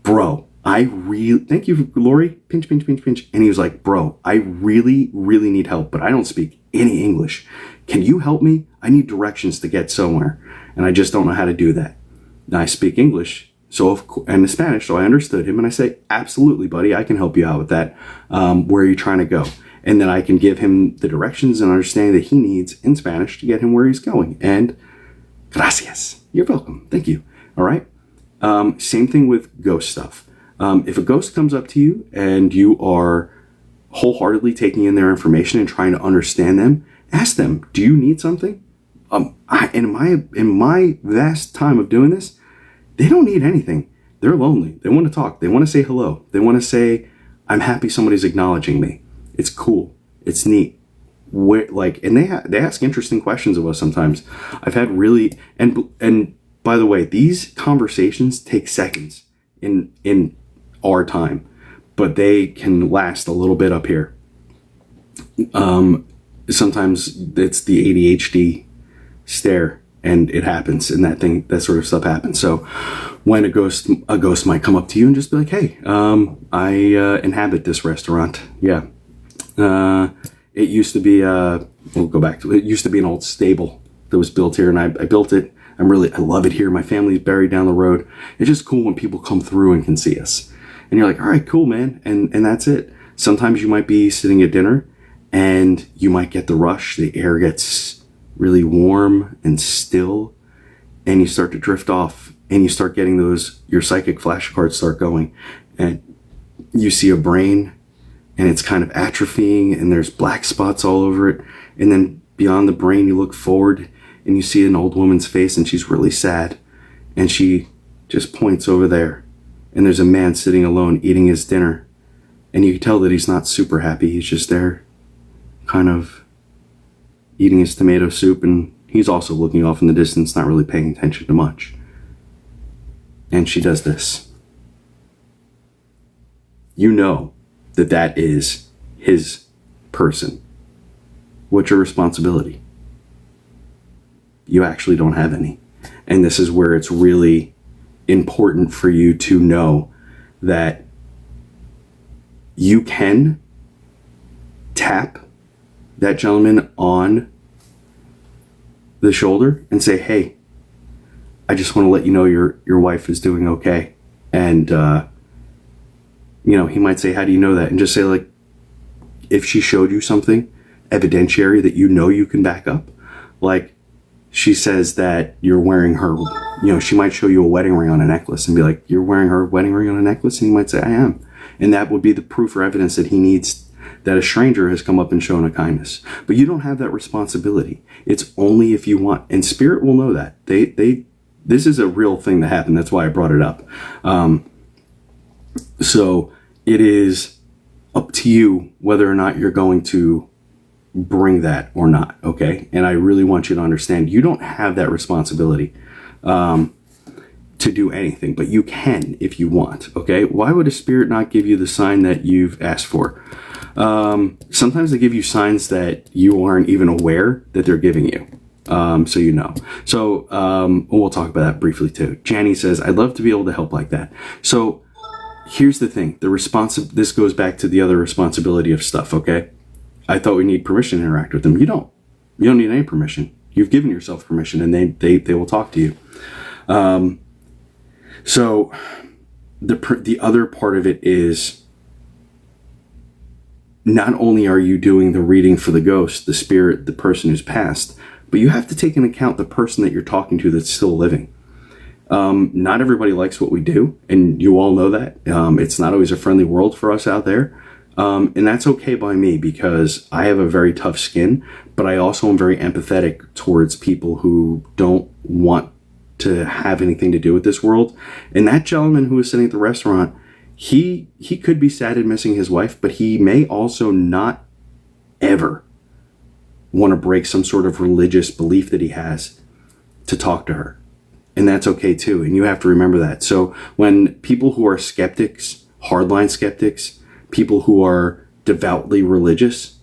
bro, thank you, Lori, pinch, pinch, pinch, pinch. And he was like, bro, I really, really need help, but I don't speak any English. Can you help me? I need directions to get somewhere. And I just don't know how to do that. And I speak English, and Spanish, so I understood him. And I say, absolutely, buddy, I can help you out with that. Where are you trying to go? And then I can give him the directions and understanding that he needs in Spanish to get him where he's going. And gracias. You're welcome. Thank you. All right. Same thing with ghost stuff. If a ghost comes up to you and you are wholeheartedly taking in their information and trying to understand them, ask them, do you need something? In my vast time of doing this, they don't need anything. They're lonely. They want to talk. They want to say hello. They want to say, I'm happy somebody's acknowledging me. It's cool. It's neat. And they ask interesting questions of us sometimes. I've had really, and by the way, these conversations take seconds in our time, but they can last a little bit up here. Sometimes it's the ADHD stare, and it happens, and that sort of stuff happens. So when a ghost might come up to you and just be like, hey, I inhabit this restaurant. Yeah. It used to be, we'll go back to it. It used to be an old stable that was built here, and I built it. I love it here. My family's buried down the road. It's just cool when people come through and can see us. And you're like, all right, cool, man. And that's it. Sometimes you might be sitting at dinner and you might get the rush. The air gets really warm and still, and you start to drift off, and you start getting your psychic flashcards start going, and you see a brain, and it's kind of atrophying, and there's black spots all over it. And then beyond the brain, you look forward and you see an old woman's face, and she's really sad, and she just points over there, and there's a man sitting alone eating his dinner, and you can tell that he's not super happy. He's just there kind of eating his tomato soup, and he's also looking off in the distance, not really paying attention to much. And she does this. You know that is his person. What's your responsibility? You actually don't have any. And this is where it's really important for you to know that you can tap that gentleman on the shoulder and say, hey, I just want to let you know your wife is doing okay. And, he might say, how do you know that? And just say, like, if she showed you something evidentiary that you can back up, like she says that you're wearing her, she might show you a wedding ring on a necklace and be like, you're wearing her wedding ring on a necklace? And he might say, I am. And that would be the proof or evidence that he needs, that a stranger has come up and shown a kindness. But you don't have that responsibility. It's only if you want. And spirit will know that. This is a real thing that happened. That's why I brought it up. So it is up to you whether or not you're going to bring that or not, okay? And I really want you to understand, you don't have that responsibility to do anything, but you can if you want, okay? Why would a spirit not give you the sign that you've asked for? Sometimes they give you signs that you aren't even aware that they're giving you. So you know. So we'll talk about that briefly too. Janny says, I'd love to be able to help like that. So here's the thing. This goes back to the other responsibility of stuff, okay? I thought we need permission to interact with them. You don't. You don't need any permission. You've given yourself permission, and they will talk to you. So the other part of it is, not only are you doing the reading for the ghost, the spirit, the person who's passed, but you have to take into account the person that you're talking to that's still living. Not everybody likes what we do, and you all know that. It's not always a friendly world for us out there. And that's okay by me, because I have a very tough skin, but I also am very empathetic towards people who don't want to have anything to do with this world. And that gentleman who was sitting at the restaurant, he could be sad and missing his wife, but he may also not ever want to break some sort of religious belief that he has to talk to her. And that's okay too. And you have to remember that. So when people who are skeptics, hardline skeptics, people who are devoutly religious,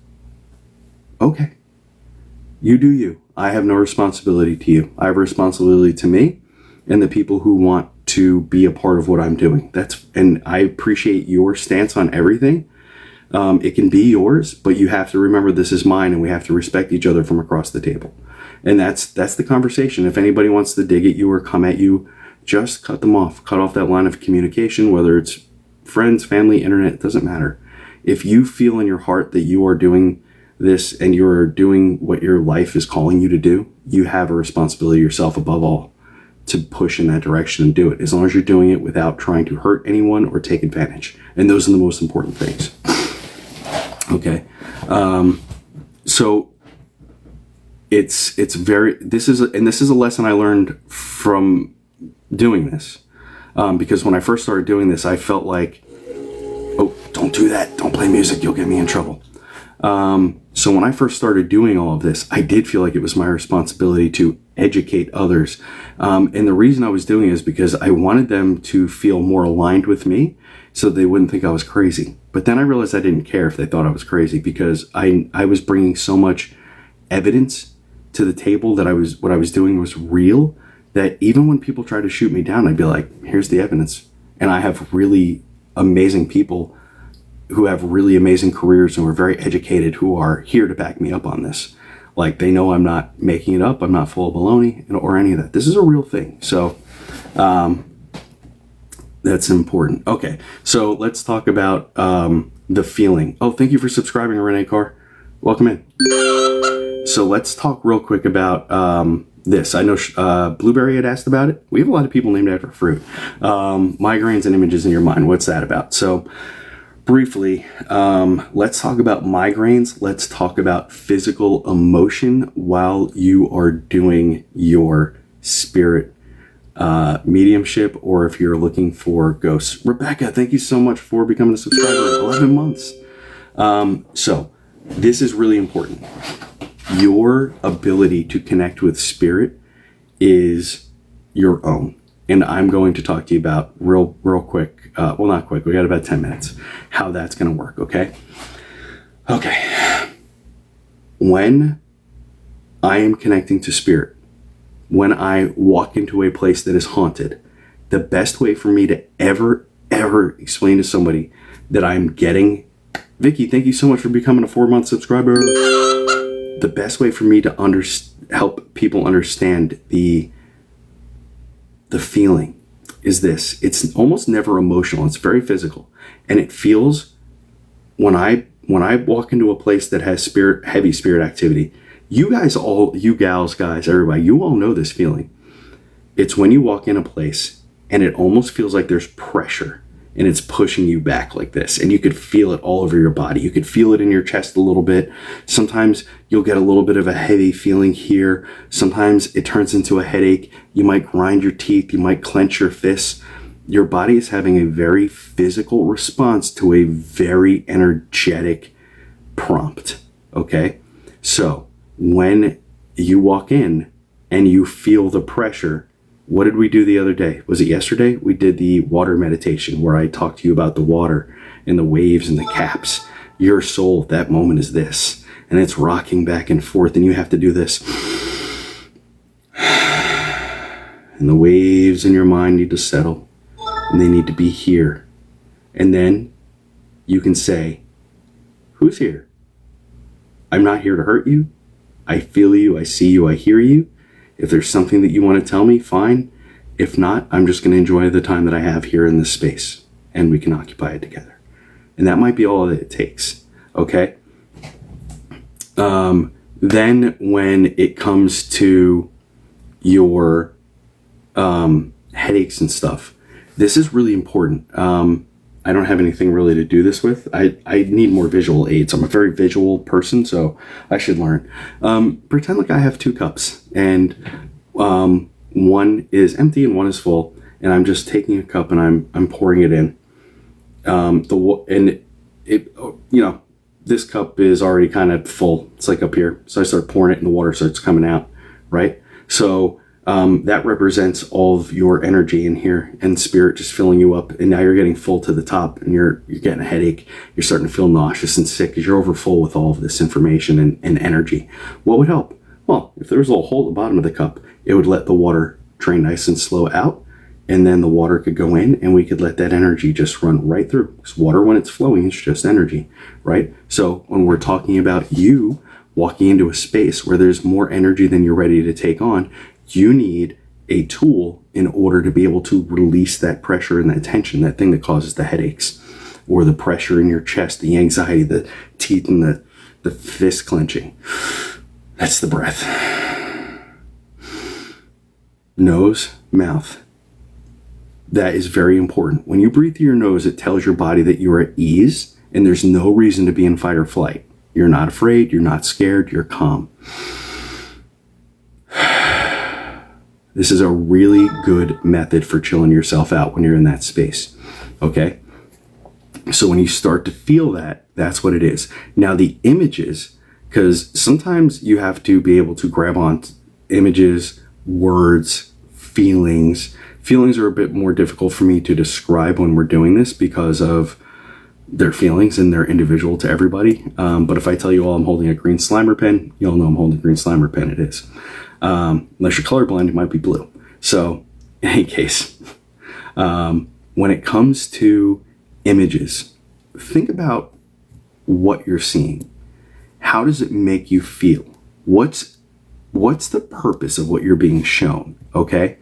okay, you do you. I have no responsibility to you. I have a responsibility to me and the people who want to be a part of what I'm doing. And I appreciate your stance on everything. It can be yours, but you have to remember this is mine, and we have to respect each other from across the table. And that's the conversation. If anybody wants to dig at you or come at you, just cut them off. Cut off that line of communication, whether it's friends, family, internet, it doesn't matter. If you feel in your heart that you are doing this and you're doing what your life is calling you to do, you have a responsibility yourself above all. to push in that direction and do it, as long as you're doing it without trying to hurt anyone or take advantage. And those are the most important things. Okay. So it's very, this is a lesson I learned from doing this. Because when I first started doing this, I felt like, oh, don't do that. Don't play music. You'll get me in trouble. So when I first started doing all of this, I did feel like it was my responsibility to educate others. And the reason I was doing it is because I wanted them to feel more aligned with me so they wouldn't think I was crazy. But then I realized I didn't care if they thought I was crazy, because I was bringing so much evidence to the table that what I was doing was real, that even when people try to shoot me down, I'd be like, here's the evidence. And I have really amazing people who have really amazing careers and who are very educated, who are here to back me up on this. Like, they know I'm not making it up. I'm not full of baloney or any of that. This is a real thing. So that's important. Okay, so let's talk about the feeling. Oh, thank you for subscribing, Renee Carr. Welcome in. So let's talk real quick about this. I know Blueberry had asked about it. We have a lot of people named after fruit. Migraines and images in your mind. What's that about? So briefly, let's talk about migraines. Let's talk about physical emotion while you are doing your spirit mediumship, or if you're looking for ghosts. Rebecca, thank you so much for becoming a subscriber. 11 months. So this is really important. Your ability to connect with spirit is your own. And I'm going to talk to you about real quick, well, not quick, we got about 10 minutes, how that's going to work, okay? Okay. When I am connecting to spirit, when I walk into a place that is haunted, the best way for me to ever explain to somebody that I'm getting, Vicky, thank you so much for becoming a 4-month subscriber. The best way for me to help people understand the feeling is this. It's almost never emotional. It's very physical. And it feels, when I walk into a place that has heavy spirit activity, you gals, guys, everybody, you all know this feeling. It's when you walk in a place and it almost feels like there's pressure and it's pushing you back like this. And you could feel it all over your body. You could feel it in your chest a little bit. Sometimes you'll get a little bit of a heavy feeling here. Sometimes it turns into a headache. You might grind your teeth. You might clench your fists. Your body is having a very physical response to a very energetic prompt. Okay? So when you walk in and you feel the pressure, what did we do the other day? Was it yesterday? We did the water meditation where I talked to you about the water and the waves and the caps. Your soul, that moment, is this. And it's rocking back and forth, and you have to do this. And the waves in your mind need to settle, and they need to be here. And then you can say, who's here? I'm not here to hurt you. I feel you, I see you, I hear you. If there's something that you want to tell me, fine. If not, I'm just going to enjoy the time that I have here in this space, and we can occupy it together. And that might be all that it takes, okay? Then when it comes to your headaches and stuff, this is really important. I don't have anything really to do this with. I need more visual aids. I'm a very visual person, so I should learn. Pretend like I have 2 cups, and one is empty and one is full, and I'm just taking a cup and I'm pouring it in. This cup is already kind of full. It's like up here. So I start pouring it and the water starts coming out, right? So that represents all of your energy in here and spirit just filling you up. And now you're getting full to the top, and you're getting a headache. You're starting to feel nauseous and sick because you're over full with all of this information and energy. What would help? Well, if there was a little hole at the bottom of the cup, it would let the water drain nice and slow out. And then the water could go in, and we could let that energy just run right through. Because water, when it's flowing, it's just energy, right? So when we're talking about you walking into a space where there's more energy than you're ready to take on, you need a tool in order to be able to release that pressure and that tension, that thing that causes the headaches, or the pressure in your chest, the anxiety, the teeth, and the fist clenching. That's the breath. nose, mouth. That is very important. When you breathe through your nose, it tells your body that you're at ease and there's no reason to be in fight or flight. You're not afraid, you're not scared, you're calm. This is a really good method for chilling yourself out when you're in that space. Okay? So when you start to feel that, that's what it is. Now the images, because sometimes you have to be able to grab on images, words, feelings. Feelings are a bit more difficult for me to describe when we're doing this because of their feelings and they're individual to everybody. But if I tell you all I'm holding a green Slimer pen, you'll know I'm holding a green Slimer pen. It is. Unless you're colorblind, it might be blue. So in any case, when it comes to images, think about what you're seeing. How does it make you feel? What's the purpose of what you're being shown? Okay.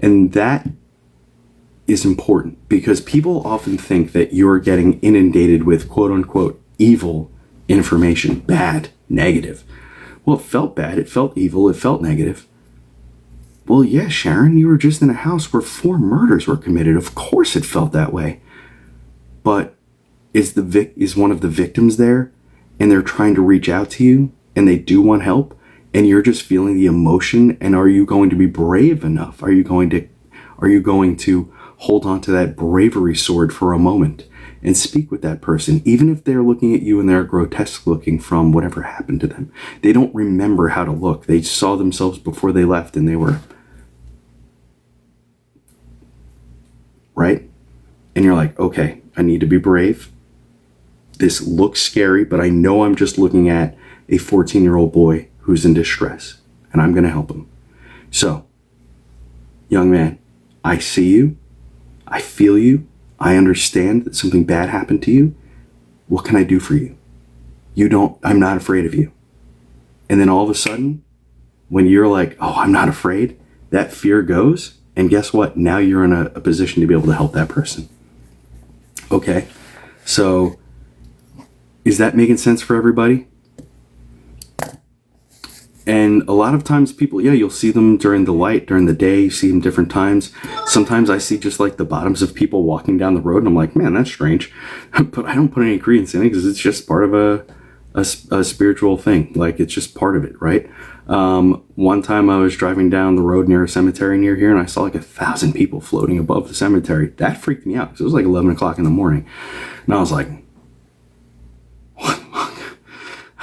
And that is important because people often think that you're getting inundated with quote unquote evil information, bad, negative. Well, it felt bad. It felt evil. It felt negative. Well, yeah, Sharon, you were just in a house where 4 murders were committed. Of course it felt that way. But is one of the victims there and they're trying to reach out to you and they do want help and you're just feeling the emotion, and are you going to be brave enough? Are you going to hold on to that bravery sword for a moment and speak with that person, even if they're looking at you and they're grotesque looking from whatever happened to them? They don't remember how to look. They saw themselves before they left and they were right. And you're like, okay, I need to be brave. This looks scary, but I know I'm just looking at a 14-year-old boy who's in distress and I'm going to help him. So, young man, I see you. I feel you. I understand that something bad happened to you. What can I do for you? I'm not afraid of you. And then all of a sudden, when you're like, oh, I'm not afraid, that fear goes. And guess what? Now you're in a position to be able to help that person. Okay. So is that making sense for everybody? And a lot of times people, you'll see them during the light, during the day, you see them different times. Sometimes I see just like the bottoms of people walking down the road and I'm like, man, that's strange. But I don't put any credence in it because it's just part of a spiritual thing. Like it's just part of it, right? One time I was driving down the road near a cemetery near here and I saw like 1,000 people floating above the cemetery. That freaked me out because it was like 11 o'clock in the morning. And I was like,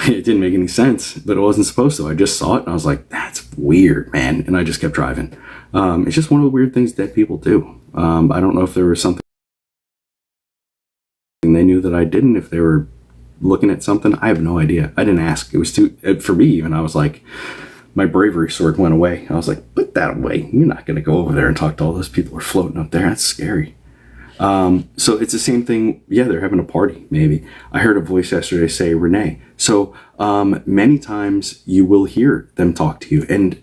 it didn't make any sense, but it wasn't supposed to. I just saw it and I was like, that's weird, man. And I just kept driving. It's just one of the weird things that people do. I don't know if there was something they knew that I didn't, if they were looking at something. I have no idea. I didn't ask. It was too, for me even, I was like, my bravery sword went away. I was like, put that away. You're not going to go over there and talk to all those people who are floating up there. That's scary. So it's the same thing. Yeah, they're having a party, maybe. I heard a voice yesterday say, Renee. So many times you will hear them talk to you. And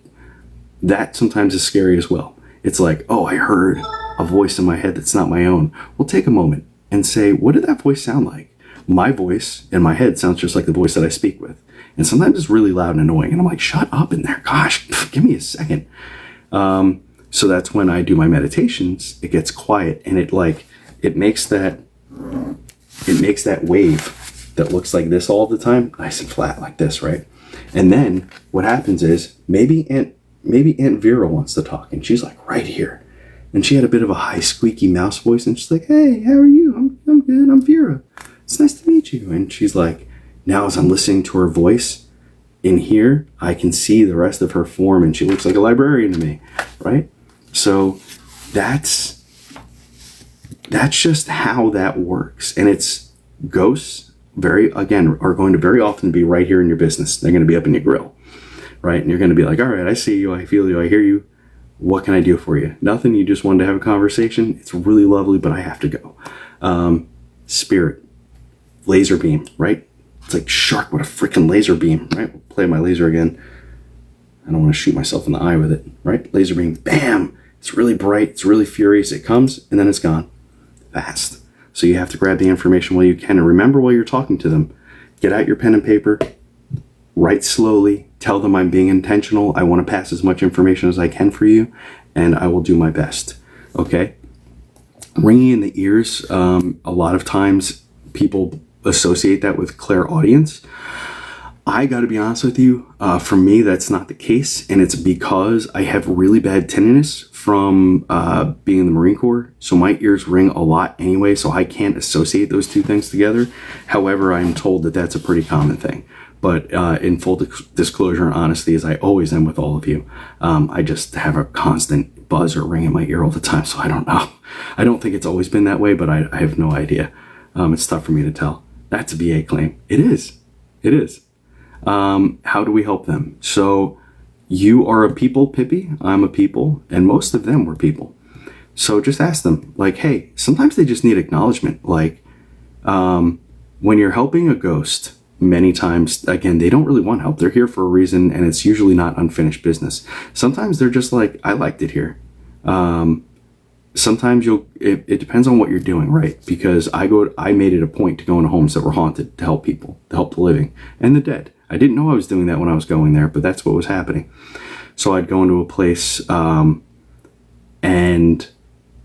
that sometimes is scary as well. It's like, oh, I heard a voice in my head that's not my own. Well, take a moment and say, what did that voice sound like? My voice in my head sounds just like the voice that I speak with. And sometimes it's really loud and annoying. And I'm like, shut up in there. Gosh, give me a second. So that's when I do my meditations. It gets quiet and it makes that wave that looks like this all the time, nice and flat like this, right? And then what happens is maybe Aunt Vera wants to talk and she's like right here. And she had a bit of a high squeaky mouse voice and she's like, hey, how are you? I'm good. I'm Vera. It's nice to meet you. And she's like, now as I'm listening to her voice in here, I can see the rest of her form and she looks like a librarian to me, right? So that's just how that works. And it's ghosts are going to very often be right here in your business. They're going to be up in your grill, right? And you're going to be like, all right, I see you. I feel you. I hear you. What can I do for you? Nothing. You just wanted to have a conversation. It's really lovely, but I have to go. Spirit, laser beam, right? It's like shark with a freaking laser beam, right? We'll play my laser again. I don't want to shoot myself in the eye with it, right? Laser beam, bam! It's really bright. It's really furious. It comes and then it's gone. Fast. So you have to grab the information while you can and remember while you're talking to them. Get out your pen and paper. write slowly, tell them I'm being intentional. I want to pass as much information as I can for you, and I will do my best. Okay? Ringing in the ears, a lot of times people associate that with clairaudience. I got to be honest with you, for me, that's not the case. And it's because I have really bad tinnitus from being in the Marine Corps. So my ears ring a lot anyway, so I can't associate those two things together. However, I'm told that that's a pretty common thing. But in full disclosure and honesty, as I always am with all of you, I just have a constant buzz or ring in my ear all the time. So I don't know. I don't think it's always been that way, but I have no idea. It's tough for me to tell. That's a VA claim. It is. It is. How do we help them? So you are a people, Pippi. I'm a people, and most of them were people. So just ask them, like, hey, sometimes they just need acknowledgement. Like, when you're helping a ghost, many times, again, they don't really want help. They're here for a reason, and it's usually not unfinished business. Sometimes they're just like, I liked it here. Sometimes it depends on what you're doing, right? Because I made it a point to go into homes that were haunted to help people, to help the living and the dead. I didn't know I was doing that when I was going there, but that's what was happening. So I'd go into a place, and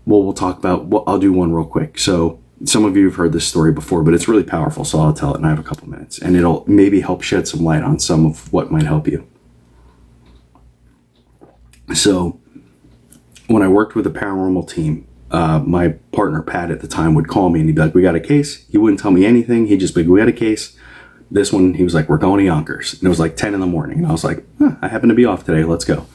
we'll talk about, I'll do one real quick. So some of you have heard this story before, but it's really powerful. So I'll tell it, and I have a couple minutes, and it'll maybe help shed some light on some of what might help you. So when I worked with a paranormal team, my partner, Pat, at the time would call me and he'd be like, we got a case. He wouldn't tell me anything. He'd just be like, we got a case. This one, he was like, we're going to Yonkers. And it was like 10 in the morning. And I was like, I happen to be off today. Let's go.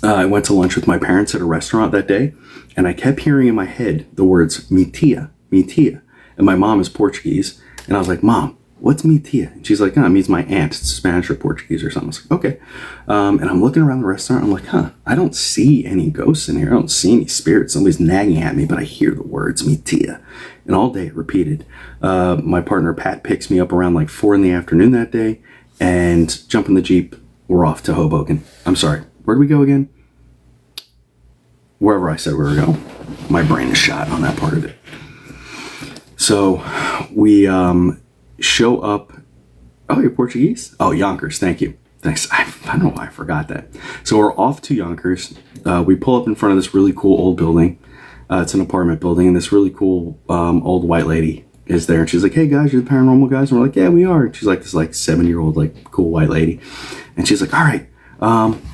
I went to lunch with my parents at a restaurant that day, and I kept hearing in my head the words, mi tia, mi tia. And my mom is Portuguese. And I was like, Mom, what's mi tia? And she's like, it means my aunt. It's Spanish or Portuguese or something. I was like, okay. And I'm looking around the restaurant. I'm like, I don't see any ghosts in here. I don't see any spirits. Somebody's nagging at me, but I hear the words mi tia. And all day it repeated. My partner, Pat, picks me up around like 4 p.m. that day and jump in the Jeep. We're off to Hoboken. I'm sorry. Where'd we go again? Wherever I said we were going. My brain is shot on that part of it. So we show up. Oh, you're Portuguese? Oh, Yonkers. Thank you. Thanks. I don't know why I forgot that. So we're off to Yonkers. We pull up in front of this really cool old building. It's an apartment building, and this really cool old white lady is there. And she's like, hey, guys, you're the paranormal guys? And we're like, yeah, we are. And she's like this 7-year-old cool white lady. And she's like, all right,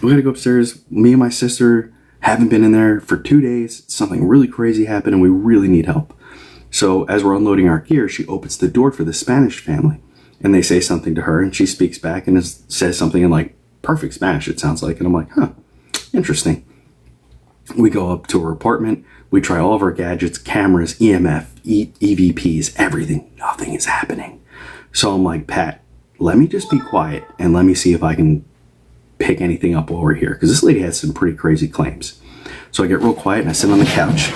we got to go upstairs. Me and my sister haven't been in there for 2 days. Something really crazy happened, and we really need help. So as we're unloading our gear, she opens the door for the Spanish family, and they say something to her, and she speaks back and says something in perfect Spanish, it sounds like. And I'm like, interesting. We go up to her apartment. We try all of our gadgets, cameras, EMF, EVPs, everything. Nothing is happening. So I'm like, Pat, let me just be quiet and let me see if I can pick anything up while we're here. Because this lady has some pretty crazy claims. So I get real quiet and I sit on the couch.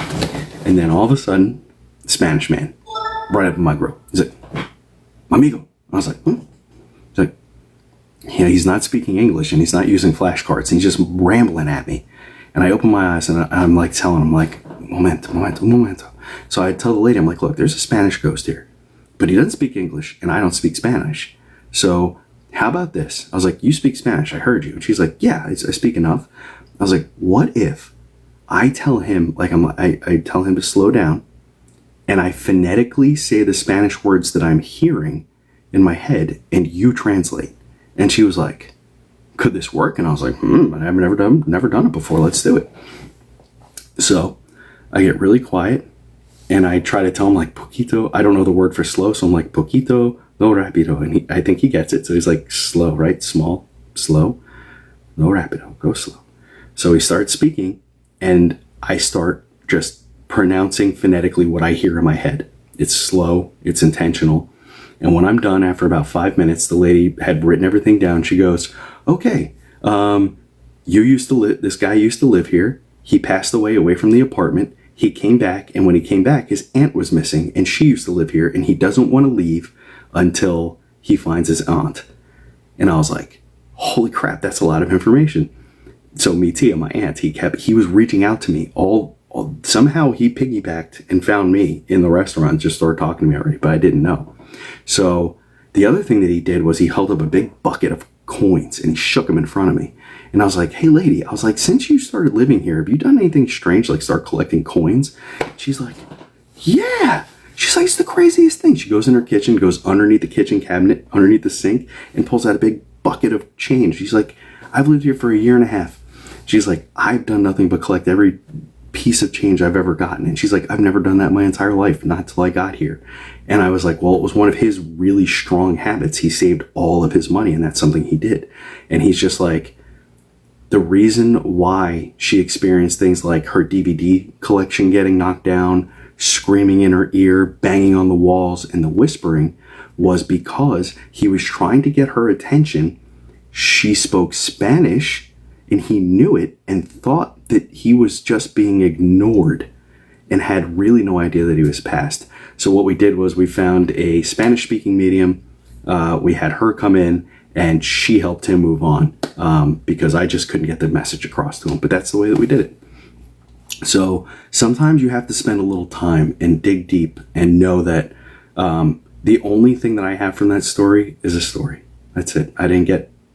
And then all of a sudden, Spanish man, right up in my grill. He's like, amigo. I was like, He's like, yeah, he's not speaking English and he's not using flashcards. And he's just rambling at me. And I open my eyes and I'm telling him momento. So I tell the lady, I'm like, look, there's a Spanish ghost here, but he doesn't speak English and I don't speak Spanish. So how about this? I was like, you speak Spanish. I heard you. And she's like, yeah, I speak enough. I was like, what if I tell him, I tell him to slow down and I phonetically say the Spanish words that I'm hearing in my head and you translate? And she was like, could this work? And I was like, I've never done it before. Let's do it. So I get really quiet and I try to tell him poquito. I don't know the word for slow. So I'm like, poquito, no rapido. And I think he gets it. So he's like, slow, right? Small, slow, no rapido, go slow. So he starts speaking and I start just pronouncing phonetically what I hear in my head. It's slow, it's intentional. And when I'm done, after about 5 minutes, the lady had written everything down. She goes, okay, this guy used to live here. He passed away from the apartment. He came back, and when he came back, his aunt was missing, and she used to live here, and he doesn't want to leave until he finds his aunt. And I was like, holy crap, that's a lot of information. So me, Tia, my aunt, he was reaching out to me somehow he piggybacked and found me in the restaurant, just started talking to me already, but I didn't know. So The other thing that he did was he held up a big bucket of coins and he shook them in front of me. And I was like, hey lady, I was like, since you started living here, have you done anything strange, like start collecting coins? She's like, yeah. She's like, it's the craziest thing. She goes in her kitchen, goes underneath the kitchen cabinet, underneath the sink, and pulls out a big bucket of change. She's like, I've lived here for 1.5 years. She's like, I've done nothing but collect every piece of change I've ever gotten. And she's like, I've never done that my entire life, not till I got here. And I was like, well, it was one of his really strong habits. He saved all of his money, and that's something he did. And he's just like, the reason why she experienced things like her DVD collection getting knocked down, screaming in her ear, banging on the walls, and the whispering was because he was trying to get her attention. She spoke Spanish and he knew it and thought that he was just being ignored and had really no idea that he was passed. So what we did was we found a Spanish speaking medium. We had her come in and she helped him move on because I just couldn't get the message across to him. But that's the way that we did it. So sometimes you have to spend a little time and dig deep and know that the only thing that I have from that story is a story. That's it.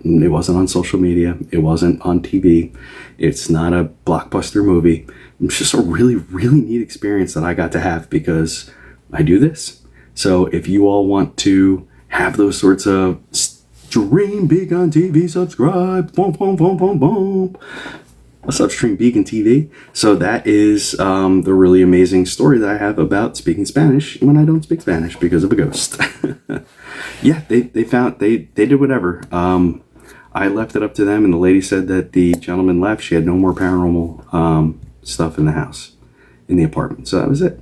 It wasn't on social media. It wasn't on TV. It's not a blockbuster movie. It's just a really, really neat experience that I got to have because I do this. So if you all want to have those sorts of stream big on TV, subscribe, boom, boom, boom, boom, boom. What's up, Stream Beacon TV? So that is the really amazing story that I have about speaking Spanish when I don't speak Spanish because of a ghost. Yeah, they did whatever. I left it up to them, and the lady said that the gentleman left. She had no more paranormal stuff in the house, in the apartment. So that was it.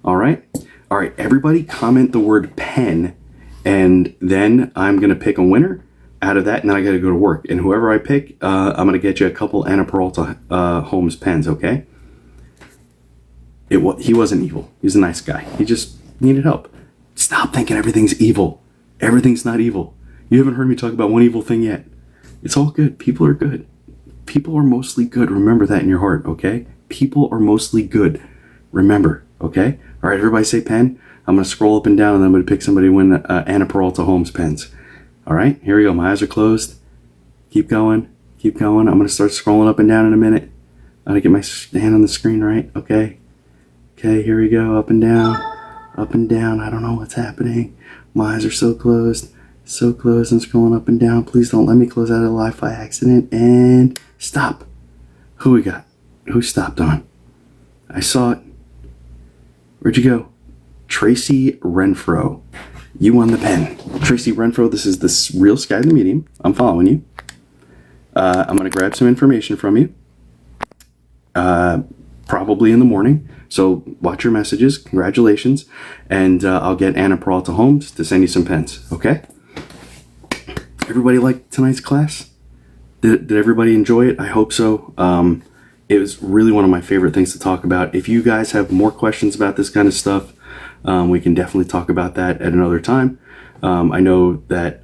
All right, everybody comment the word pen, and then I'm going to pick a winner out of that, and then I got to go to work. And whoever I pick, I'm going to get you a couple Anna Peralta Holmes pens, okay? He wasn't evil. He was a nice guy. He just needed help. Stop thinking everything's evil. Everything's not evil. You haven't heard me talk about one evil thing yet. It's all good. People are good. People are mostly good. Remember that in your heart, okay? People are mostly good. Remember, okay? All right, everybody say pen. I'm going to scroll up and down, and then I'm going to pick somebody to win Anna Peralta Holmes pens. All right, here we go. My eyes are closed. Keep going. Keep going. I'm going to start scrolling up and down in a minute. I'm going to get my hand on the screen right. Okay. Okay, here we go. Up and down. Up and down. I don't know what's happening. My eyes are so closed. So closed. I'm scrolling up and down. Please don't let me close out of the live by accident. And stop. Who we got? Who stopped on? I saw it. Where'd you go? Tracy Renfro. You won the pen. Tracy Renfro, this is the real Sky the Medium. I'm following you. I'm going to grab some information from you. Probably in the morning. So watch your messages. Congratulations. And I'll get Anna Peralta Holmes to send you some pens. Okay? Everybody like tonight's class? Did everybody enjoy it? I hope so. It was really one of my favorite things to talk about. If you guys have more questions about this kind of stuff, we can definitely talk about that at another time. I know that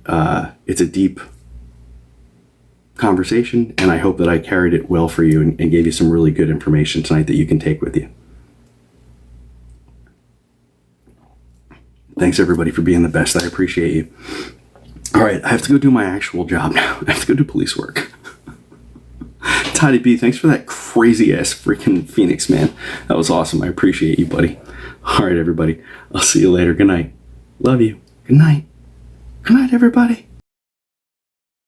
it's a deep conversation, and I hope that I carried it well for you and gave you some really good information tonight that you can take with you. Thanks, everybody, for being the best. I appreciate you. All right, I have to go do my actual job now. I have to go do police work. Toddy B, thanks for that crazy-ass freaking Phoenix, man. That was awesome. I appreciate you, buddy. All right, everybody. I'll see you later. Good night. Love you. Good night. Good night, everybody.